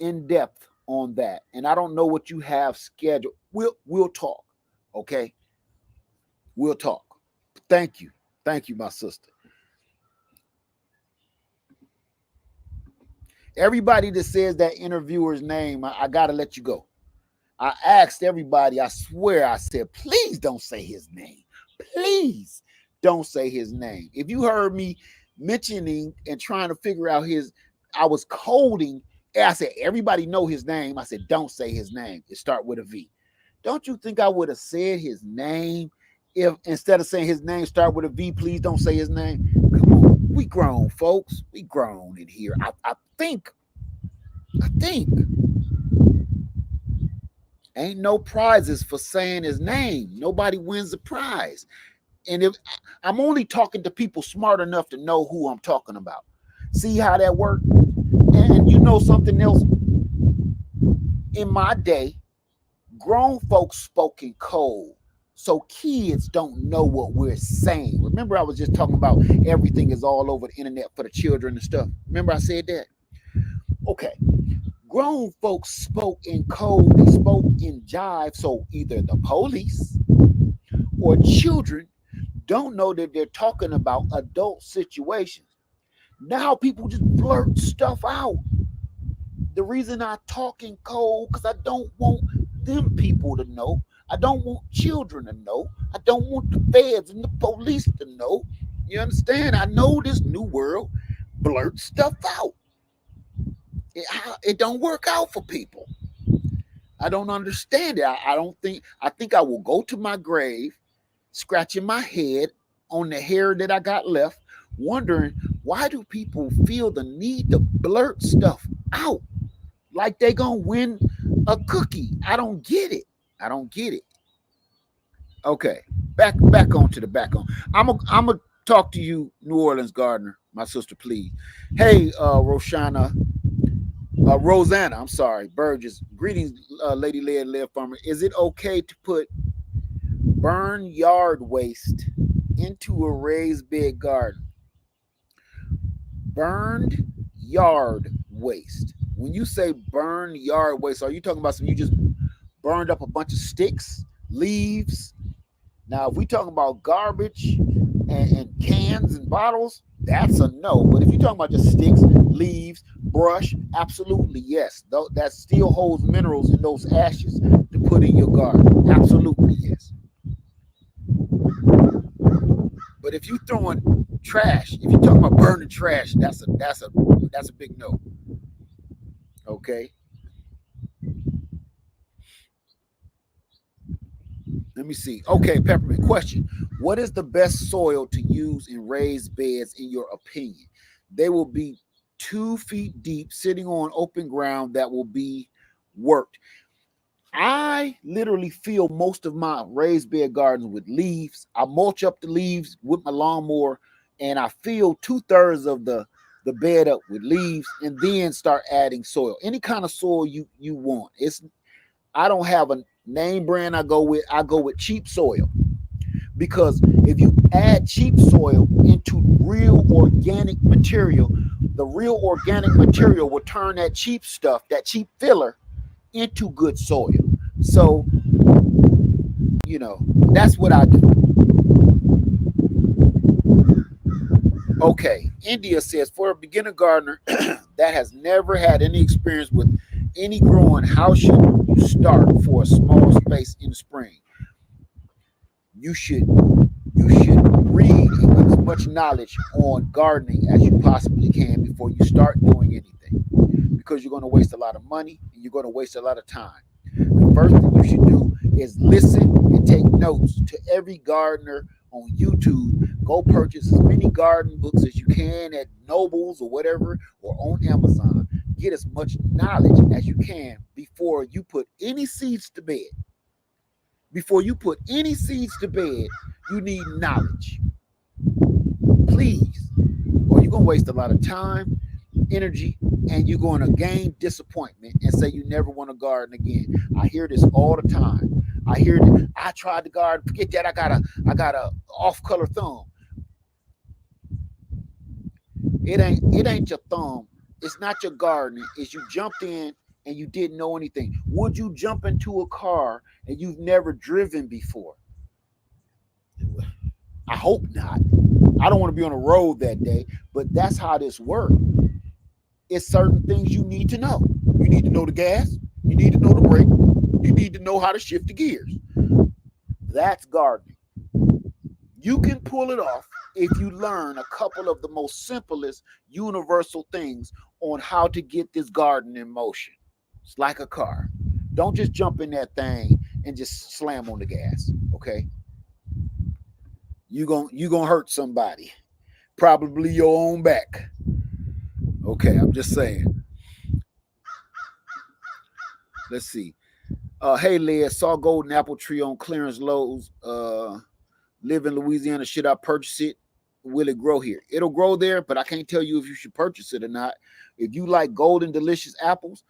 in depth on that. And I don't know what you have scheduled. We'll talk. Okay? We'll talk. Thank you. Thank you, my sister. Everybody that says that interviewer's name, I got to let you go. I asked everybody, I swear, I said, please don't say his name. Please don't say his name. If you heard me mentioning and trying to figure out I was coding. I said, everybody know his name. I said, don't say his name. It start with a V. Don't you think I would have said his name if instead of saying his name start with a V, please don't say his name? Come on. We grown, folks. We grown in here. I think ain't no prizes for saying his name. Nobody wins a prize. And if I'm only talking to people smart enough to know who I'm talking about. See how that works? And you know something else? In my day, grown folks spoke in code. So kids don't know what we're saying. Remember, I was just talking about everything is all over the internet for the children and stuff. Remember I said that? Okay. Grown folks spoke in code, they spoke in jive. So either the police or children don't know that they're talking about adult situations. Now people just blurt stuff out. The reason I talk in code because I don't want them people to know. I don't want children to know. I don't want the feds and the police to know. You understand? I know this new world blurt stuff out. It don't work out for people. I don't understand it. I think I will go to my grave, scratching my head on the hair that I got left, wondering why do people feel the need to blurt stuff out like they gonna win a cookie. I don't get it. I don't get it. Okay, back onto the back on. I'm a talk to you, New Orleans Gardener, my sister, please. Hey, Rosanna, I'm sorry, Burgess. Greetings, Lady Led Live Farmer. Is it okay to put burn yard waste into a raised bed garden? Burned yard waste. When you say burn yard waste, are you talking about some you just burned up a bunch of sticks, leaves? Now, if we talking about garbage and cans and bottles, that's a no. But if you're talking about just sticks, leaves, brush, absolutely yes. That still holds minerals in those ashes to put in your garden. Absolutely yes. But if you're throwing trash, if you're talking about burning trash, that's a big no. Okay. Let me see. Okay, Peppermint, question. What is the best soil to use in raised beds, in your opinion? They will be 2 feet deep, sitting on open ground that will be worked. I literally fill most of my raised bed gardens with leaves. I mulch up the leaves with my lawnmower, and I fill 2/3 of the bed up with leaves, and then start adding soil. Any kind of soil you want. I don't have a name brand I go with. I go with cheap soil. Because if you add cheap soil into real organic material, the real organic material will turn that cheap stuff, that cheap filler, into good soil. So, that's what I do. Okay, India says, for a beginner gardener that has never had any experience with any growing, how should you start for a small space in the spring? You should read and get as much knowledge on gardening as you possibly can before you start doing anything, because you're going to waste a lot of money and you're going to waste a lot of time. The first thing you should do is listen and take notes to every gardener on YouTube. Go purchase as many garden books as you can at Nobles or whatever, or on Amazon. Get as much knowledge as you can before you put any seeds to bed. Before you put any seeds to bed, you need knowledge. Please. Or you're going to waste a lot of time, energy, and you're going to gain disappointment and say you never want to garden again. I hear this all the time. I hear it. I tried to garden. Forget that. I got a off color thumb. It ain't your thumb. It's not your gardening. It's you jumped in and you didn't know anything. Would you jump into a car and you've never driven before? I hope not. I don't want to be on the road that day, but that's how this works. It's certain things you need to know. You need to know the gas. You need to know the brake. You need to know how to shift the gears. That's gardening. You can pull it off if you learn a couple of the most simplest universal things on how to get this garden in motion. It's like a car. Don't just jump in that thing and just slam on the gas. Okay, you gonna hurt somebody, probably your own back. Okay, I'm just saying. Let's see. Hey, Liz, saw golden apple tree on clearance lows. Live in Louisiana. Should I purchase it? Will it grow here? It'll grow there, but I can't tell you if you should purchase it or not. If you like golden delicious apples,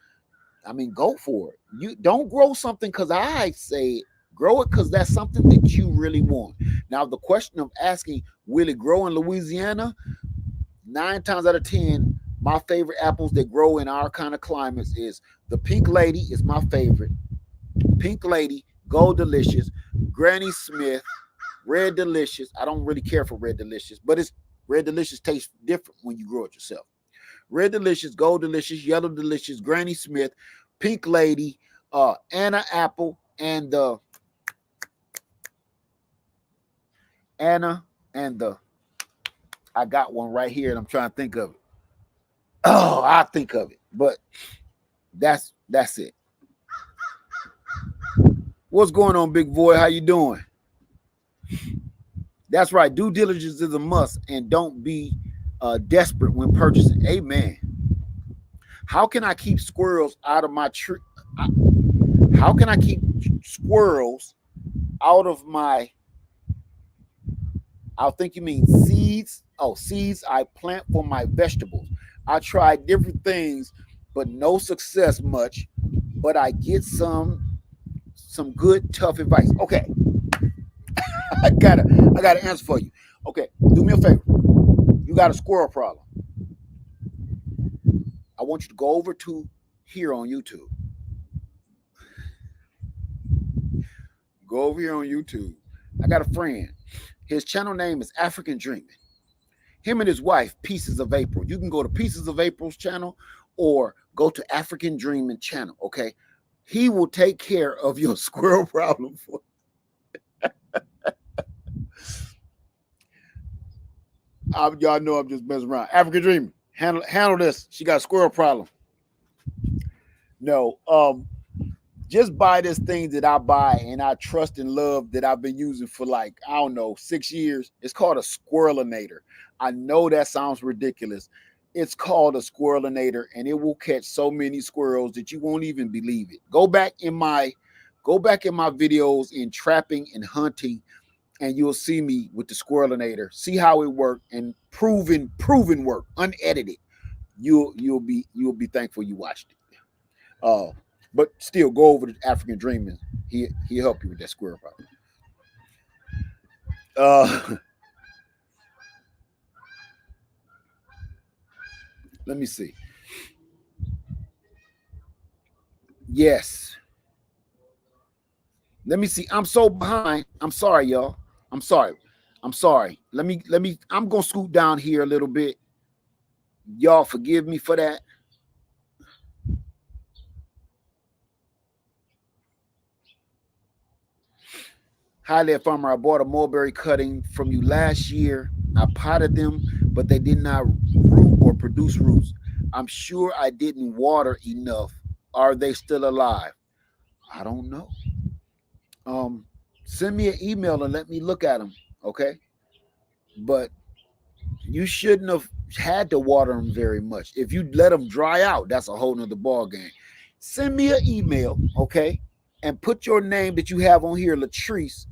I mean, go for it. You don't grow something because I say grow it because that's something that you really want. Now, the question of asking, will it grow in Louisiana? 9 times out of 10, my favorite apples that grow in our kind of climates is the Pink Lady is my favorite. Pink Lady, Gold Delicious, Granny Smith, Red Delicious. I don't really care for Red Delicious, but it's Red Delicious tastes different when you grow it yourself. Red Delicious, Gold Delicious, Yellow Delicious, Granny Smith, Pink Lady, Anna Apple, and the Anna and the I got one right here and I'm trying to think of it. Oh, I think of it, but that's it. What's going on, big boy? How you doing? That's right. Due diligence is a must, and don't be desperate when purchasing. Amen. How can I keep squirrels out of my tree? How can I keep squirrels out of my? I think you mean seeds. Oh, seeds I plant for my vegetables. I tried different things, but no success much. But I get some good tough advice. Okay, I got an answer for you. Okay, do me a favor. You got a squirrel problem. I want you to go over to here on YouTube. Go over here on YouTube. I got a friend. His channel name is African Dreaming. Him and his wife, Pieces of April. You can go to Pieces of April's channel or go to African Dreaming channel. Okay, he will take care of your squirrel problem for. Y'all know I'm just messing around. African Dreaming, handle this. She got a squirrel problem. No, just buy this thing that I buy and I trust and love that I've been using for like, I don't know, 6 years. It's called a squirrelinator. I know that sounds ridiculous. It's called a squirrelinator and it will catch so many squirrels that you won't even believe it. Go back in my videos in trapping and hunting and you'll see me with the squirrelinator. See how it worked and proven work, unedited. You'll be thankful you watched it. But still, go over to African Dreaming. He'll help you with that squirrel problem. Let me see. Yes. Let me see. I'm so behind. I'm sorry, y'all. I'm sorry. I'm sorry. Let me. I'm gonna scoot down here a little bit. Y'all forgive me for that. Hi there, farmer. I bought a mulberry cutting from you last year. I potted them, but they did not root or produce roots. I'm sure I didn't water enough. Are they still alive? I don't know. Um, Send me an email and let me look at them. Okay, but you shouldn't have had to water them very much. If you let them dry out, that's a whole nother ball game. Send me an email, okay, and put your name that you have on here, Latrice.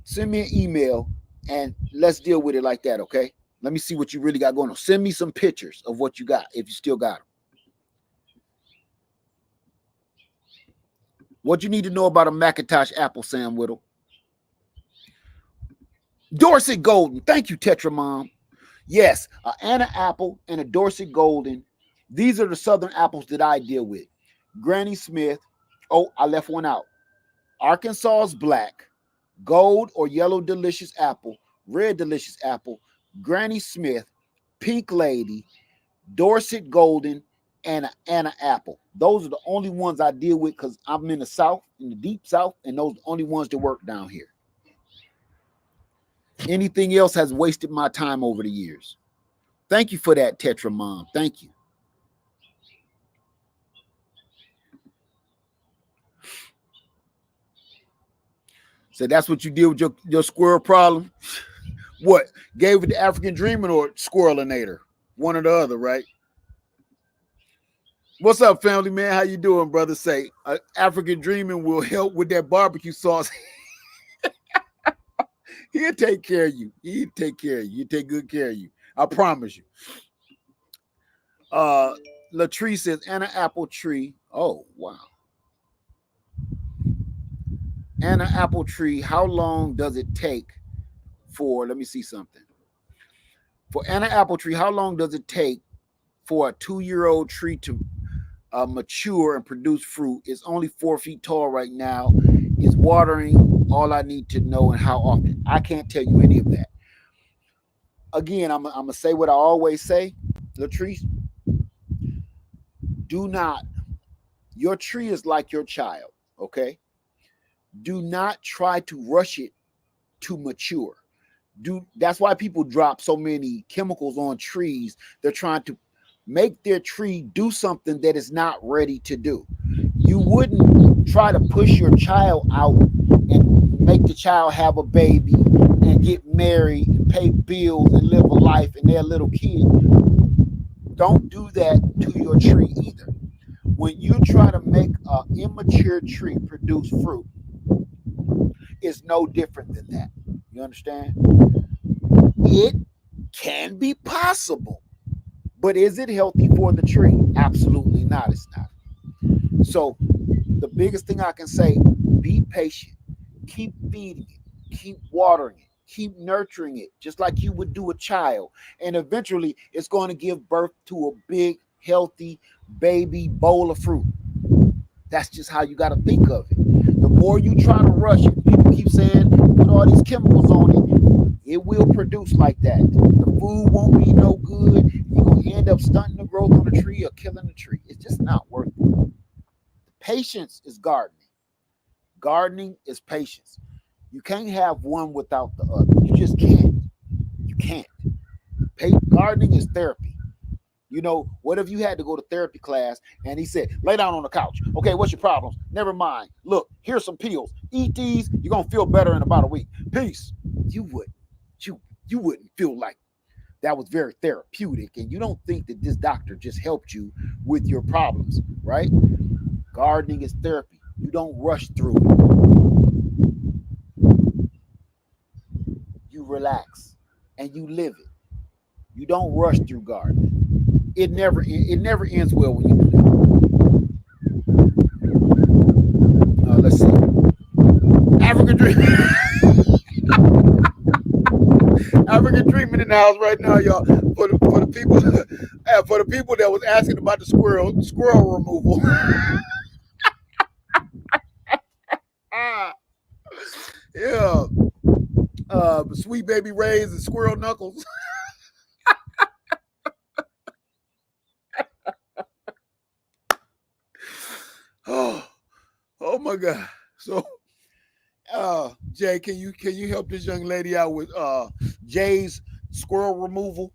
Send me an email and let's deal with it like that, okay? Let me see what you really got going on. Send me some pictures of what you got if you still got them. What you need to know about a Macintosh apple, Sam Whittle? Dorset Golden. Thank you, Tetra Mom. Yes, an Anna apple and a Dorset Golden. These are the southern apples that I deal with. Granny Smith. Oh, I left one out. Arkansas's Black, Gold or Yellow Delicious Apple, Red Delicious Apple, Granny Smith, Pink Lady, Dorset Golden, and an Anna apple. Those are the only ones I deal with because I'm in the South, in the deep South, and those are the only ones that work down here. Anything else has wasted my time over the years. Thank you for that, Tetra Mom. Thank you. So that's what you deal with your squirrel problem? What? Gave it the African Dreaming or Squirrelinator? One or the other, right? What's up, family man? How you doing, brother? Say, African Dreaming will help with that barbecue sauce. He'll take care of you. He'll take care of you. He'll take good care of you. I promise you. Latree says, Anna apple tree. Oh, wow. Anna apple tree, how long does it take for, let me see something. For Anna apple tree, how long does it take for a 2-year-old tree to mature and produce fruit? It's only 4 feet tall right now. Is watering all I need to know and how often? I can't tell you any of that. Again, I'm going to say what I always say, Latrice. Do not, your tree is like your child, okay? Do not try to rush it to mature. That's why people drop so many chemicals on trees. They're trying to make their tree do something that is not ready to do. You wouldn't try to push your child out and make the child have a baby and get married and pay bills and live a life and they're a little kid. Don't do that to your tree either. When you try to make an immature tree produce fruit, it's no different than that. You understand? It can be possible, but is it healthy for the tree? Absolutely not. It's not. So the biggest thing I can say, be patient. Keep feeding it. Keep watering it. Keep nurturing it, just like you would do a child. And eventually, it's going to give birth to a big, healthy baby bowl of fruit. That's just how you got to think of it. The more you try to rush it, people keep saying, put all these chemicals on it, it will produce like that. The food won't be no good. You're going to end up stunting the growth on the tree or killing the tree. It's just not worth it. Patience is gardening. Gardening is patience. You can't have one without the other. You just can't. You can't. Gardening is therapy. You know, what if you had to go to therapy class and he said, lay down on the couch. Okay, what's your problems? Never mind. Look, here's some pills. Eat these. You're going to feel better in about a week. Peace. You wouldn't. You wouldn't feel like that was very therapeutic. And you don't think that this doctor just helped you with your problems, right? Gardening is therapy. You don't rush through it. You relax and you live it. You don't rush through gardening. It never ends well when you do that. Let's see. African Dreaming. African Dreaming in the house right now, y'all. For the people that was asking about the squirrel removal. Yeah. Sweet Baby Ray's and Squirrel Knuckles. Oh my God. So Jay, can you help this young lady out with Jay's squirrel removal?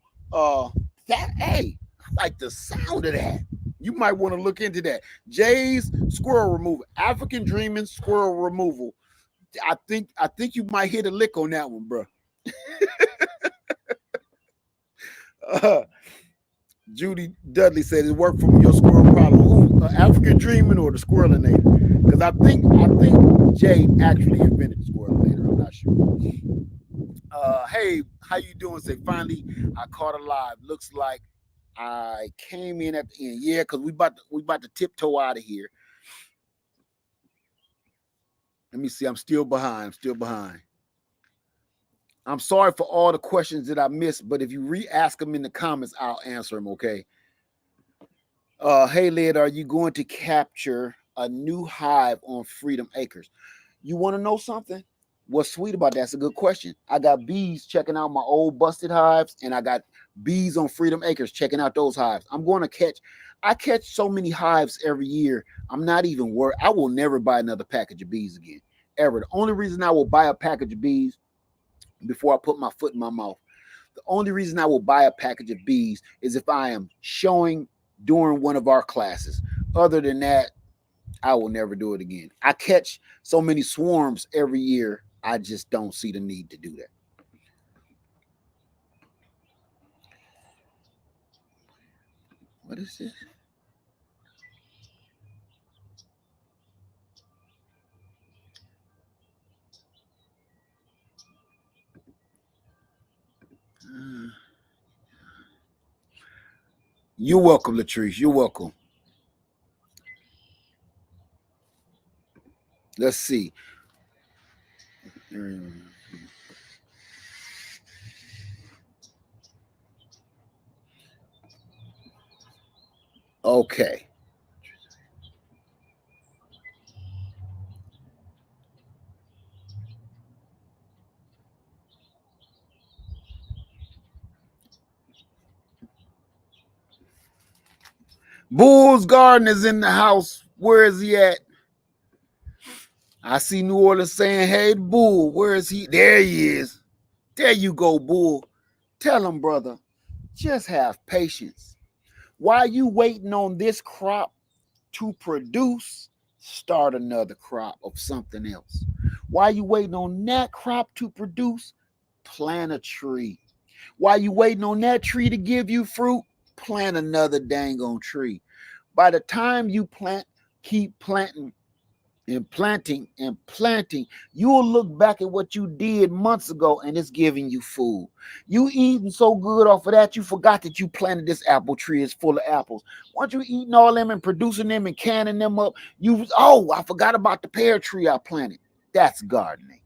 Hey, I like the sound of that. You might want to look into that. Jay's squirrel removal, African Dreaming squirrel removal. I think you might hit a lick on that one, bro. Judy Dudley said it worked for your squirrel problem. Who, African Dreaming or the Squirrelinator? Because I think Jay actually invented the Squirrelinator. I'm not sure. Hey, how you doing? Say finally I caught alive. Looks like I came in at the end. Yeah, because we about to tiptoe out of here. Let me see. I'm still behind. I'm still behind. I'm sorry for all the questions that I missed, but if you re-ask them in the comments, I'll answer them, okay? Hey, Led, are you going to capture a new hive on Freedom Acres? You want to know something? What's sweet about that? That's a good question. I got bees checking out my old busted hives, and I got bees on Freedom Acres checking out those hives. I catch so many hives every year. I'm not even worried. I will never buy another package of bees again, ever. The only reason I will buy a package of bees before I put my foot in my mouth, the only reason I will buy a package of bees is if I am showing during one of our classes. Other than that, I will never do it again. I catch so many swarms every year, I just don't see the need to do that. What is this? Uh, you're welcome, Latrice. You're welcome. Let's see. Okay. Bull's Garden is in the house. Where is he at? I see New Orleans saying, hey, Bull, where is he? There he is. There you go, Bull. Tell him, brother, just have patience. While you waiting on this crop to produce, start another crop of something else. While you waiting on that crop to produce, plant a tree. While you waiting on that tree to give you fruit, plant another dang on tree. By the time you keep planting and planting, you'll look back at what you did months ago and it's giving you food. You eating so good off of that, you forgot that you planted this apple tree. It's full of apples. Once you eating all them and producing them and canning them up, I forgot about the pear tree I planted. That's gardening.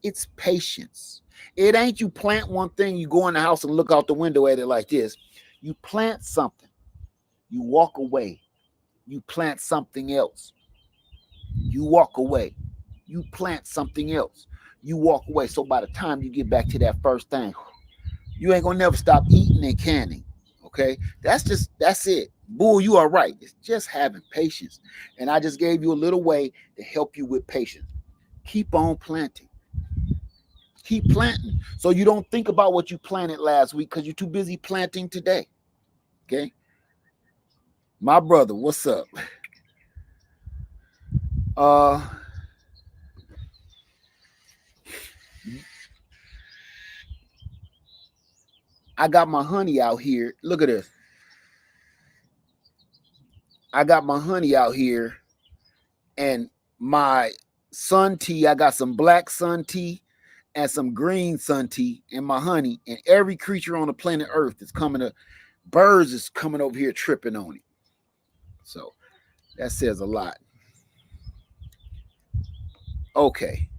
It's patience. It ain't you plant one thing, you go in the house and look out the window at it like this. You plant something, you walk away, you plant something else. You walk away. You plant something else. You walk away. So by the time you get back to that first thing, you ain't gonna never stop eating and canning. Okay? That's it. Bull, you are right. It's just having patience. And I just gave you a little way to help you with patience. Keep on planting. Keep planting. So you don't think about what you planted last week because you're too busy planting today. Okay? My brother, what's up? Uh I got my honey out here. Look at this. I got my honey out here and my sun tea. I got some black sun tea and some green sun tea in my honey. And every creature on the planet Earth is birds is coming over here tripping on it. So that says a lot. Okay.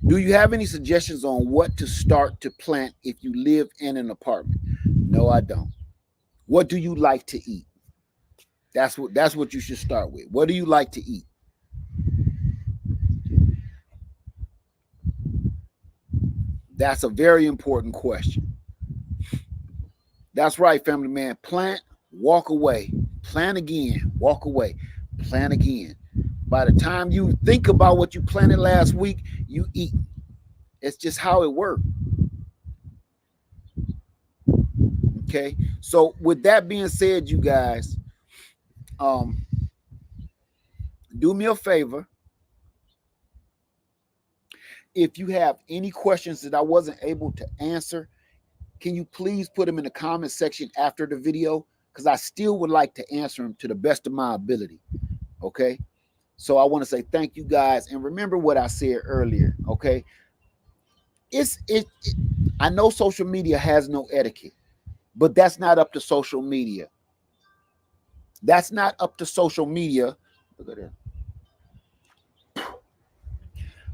Do you have any suggestions on what to start to plant if you live in an apartment? No, I don't. What do you like to eat? That's what you should start with. What do you like to eat? That's a very important question. That's right, family man. Plant, walk away. Plant again, walk away. Plant again. By the time you think about what you planted last week, you eat. It's just how it works. Okay. So with that being said, you guys, um, do me a favor. If you have any questions that I wasn't able to answer, can you please put them in the comment section after the video? Because I still would like to answer them to the best of my ability. Okay. So I want to say thank you guys. And remember what I said earlier. Okay. It's it, it I know social media has no etiquette, but that's not up to social media. That's not up to social media. Look at that.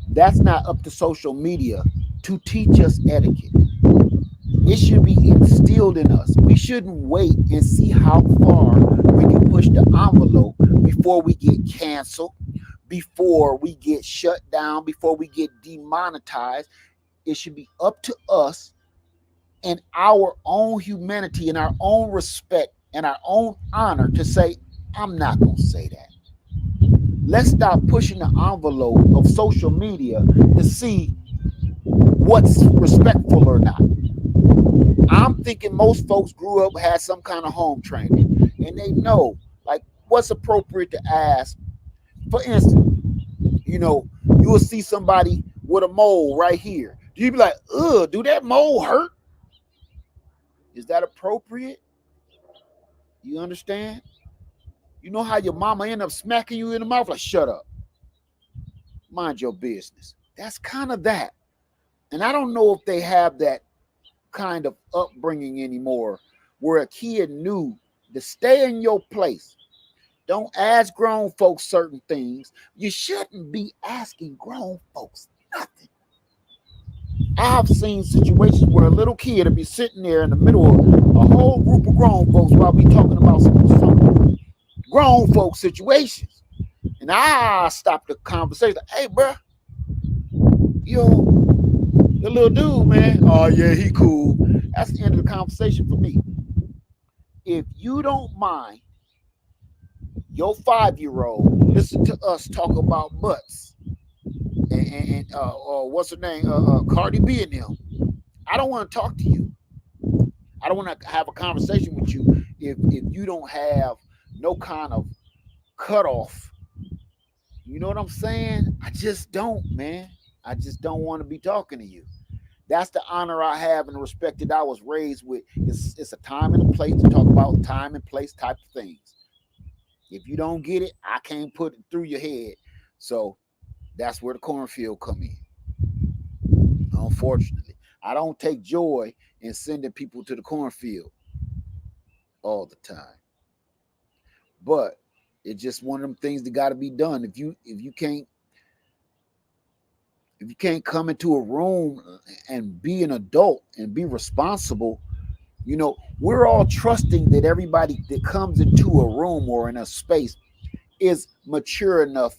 That's not up to social media to teach us etiquette. It should be instilled in us. We shouldn't wait and see how far we can push the envelope before we get canceled, before we get shut down, before we get demonetized. It should be up to us and our own humanity and our own respect and our own honor to say, I'm not going to say that. Let's stop pushing the envelope of social media to see what's respectful or not. I'm thinking most folks grew up, had some kind of home training, and they know like what's appropriate to ask. For instance, you will see somebody with a mole right here. Do you be like, ugh, do that mole hurt? Is that appropriate? You understand? You know how your mama end up smacking you in the mouth? Like, shut up. Mind your business. That's kind of that. And I don't know if they have that kind of upbringing anymore where a kid knew to stay in your place. Don't ask grown folks certain things. You shouldn't be asking grown folks nothing. I've seen situations where a little kid will be sitting there in the middle of a whole group of grown folks while we talking about some grown folk situations. And I stopped the conversation. Hey, bro, the little dude, man. Oh, yeah, he cool. That's the end of the conversation for me. If you don't mind your 5-year-old listen to us talk about butts and what's her name, Cardi B and them, I don't want to talk to you. I don't want to have a conversation with you if you don't have no kind of cutoff. You know what I'm saying? I just don't, man. I just don't want to be talking to you. That's the honor I have and the respect that I was raised with. It's a time and a place to talk about time and place type of things. If you don't get it, I can't put it through your head. So that's where the cornfield come in. Unfortunately, I don't take joy in sending people to the cornfield all the time. But it's just one of them things that got to be done. If you can't come into a room and be an adult and be responsible, we're all trusting that everybody that comes into a room or in a space is mature enough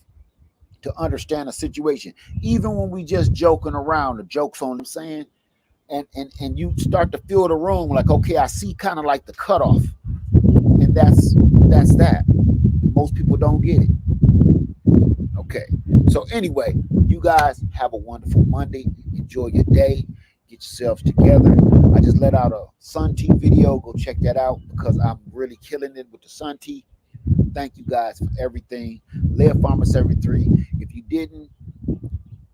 to understand a situation. Even when we just joking around, the jokes on them saying, and you start to feel the room like, okay, I see kind of like the cutoff. And that's that. Most people don't get it. Okay. So anyway, you guys have a wonderful Monday. Enjoy your day. Get yourselves together. I just let out a sun tea video. Go check that out because I'm really killing it with the sun tea. Thank you guys for everything. Live Farmer 73.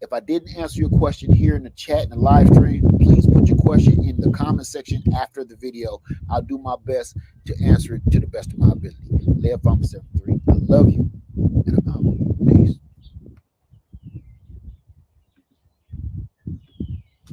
If I didn't answer your question here in the chat in the live stream, please put your question in the comment section after the video. I'll do my best to answer it to the best of my ability. Live Farmer 73. I love you.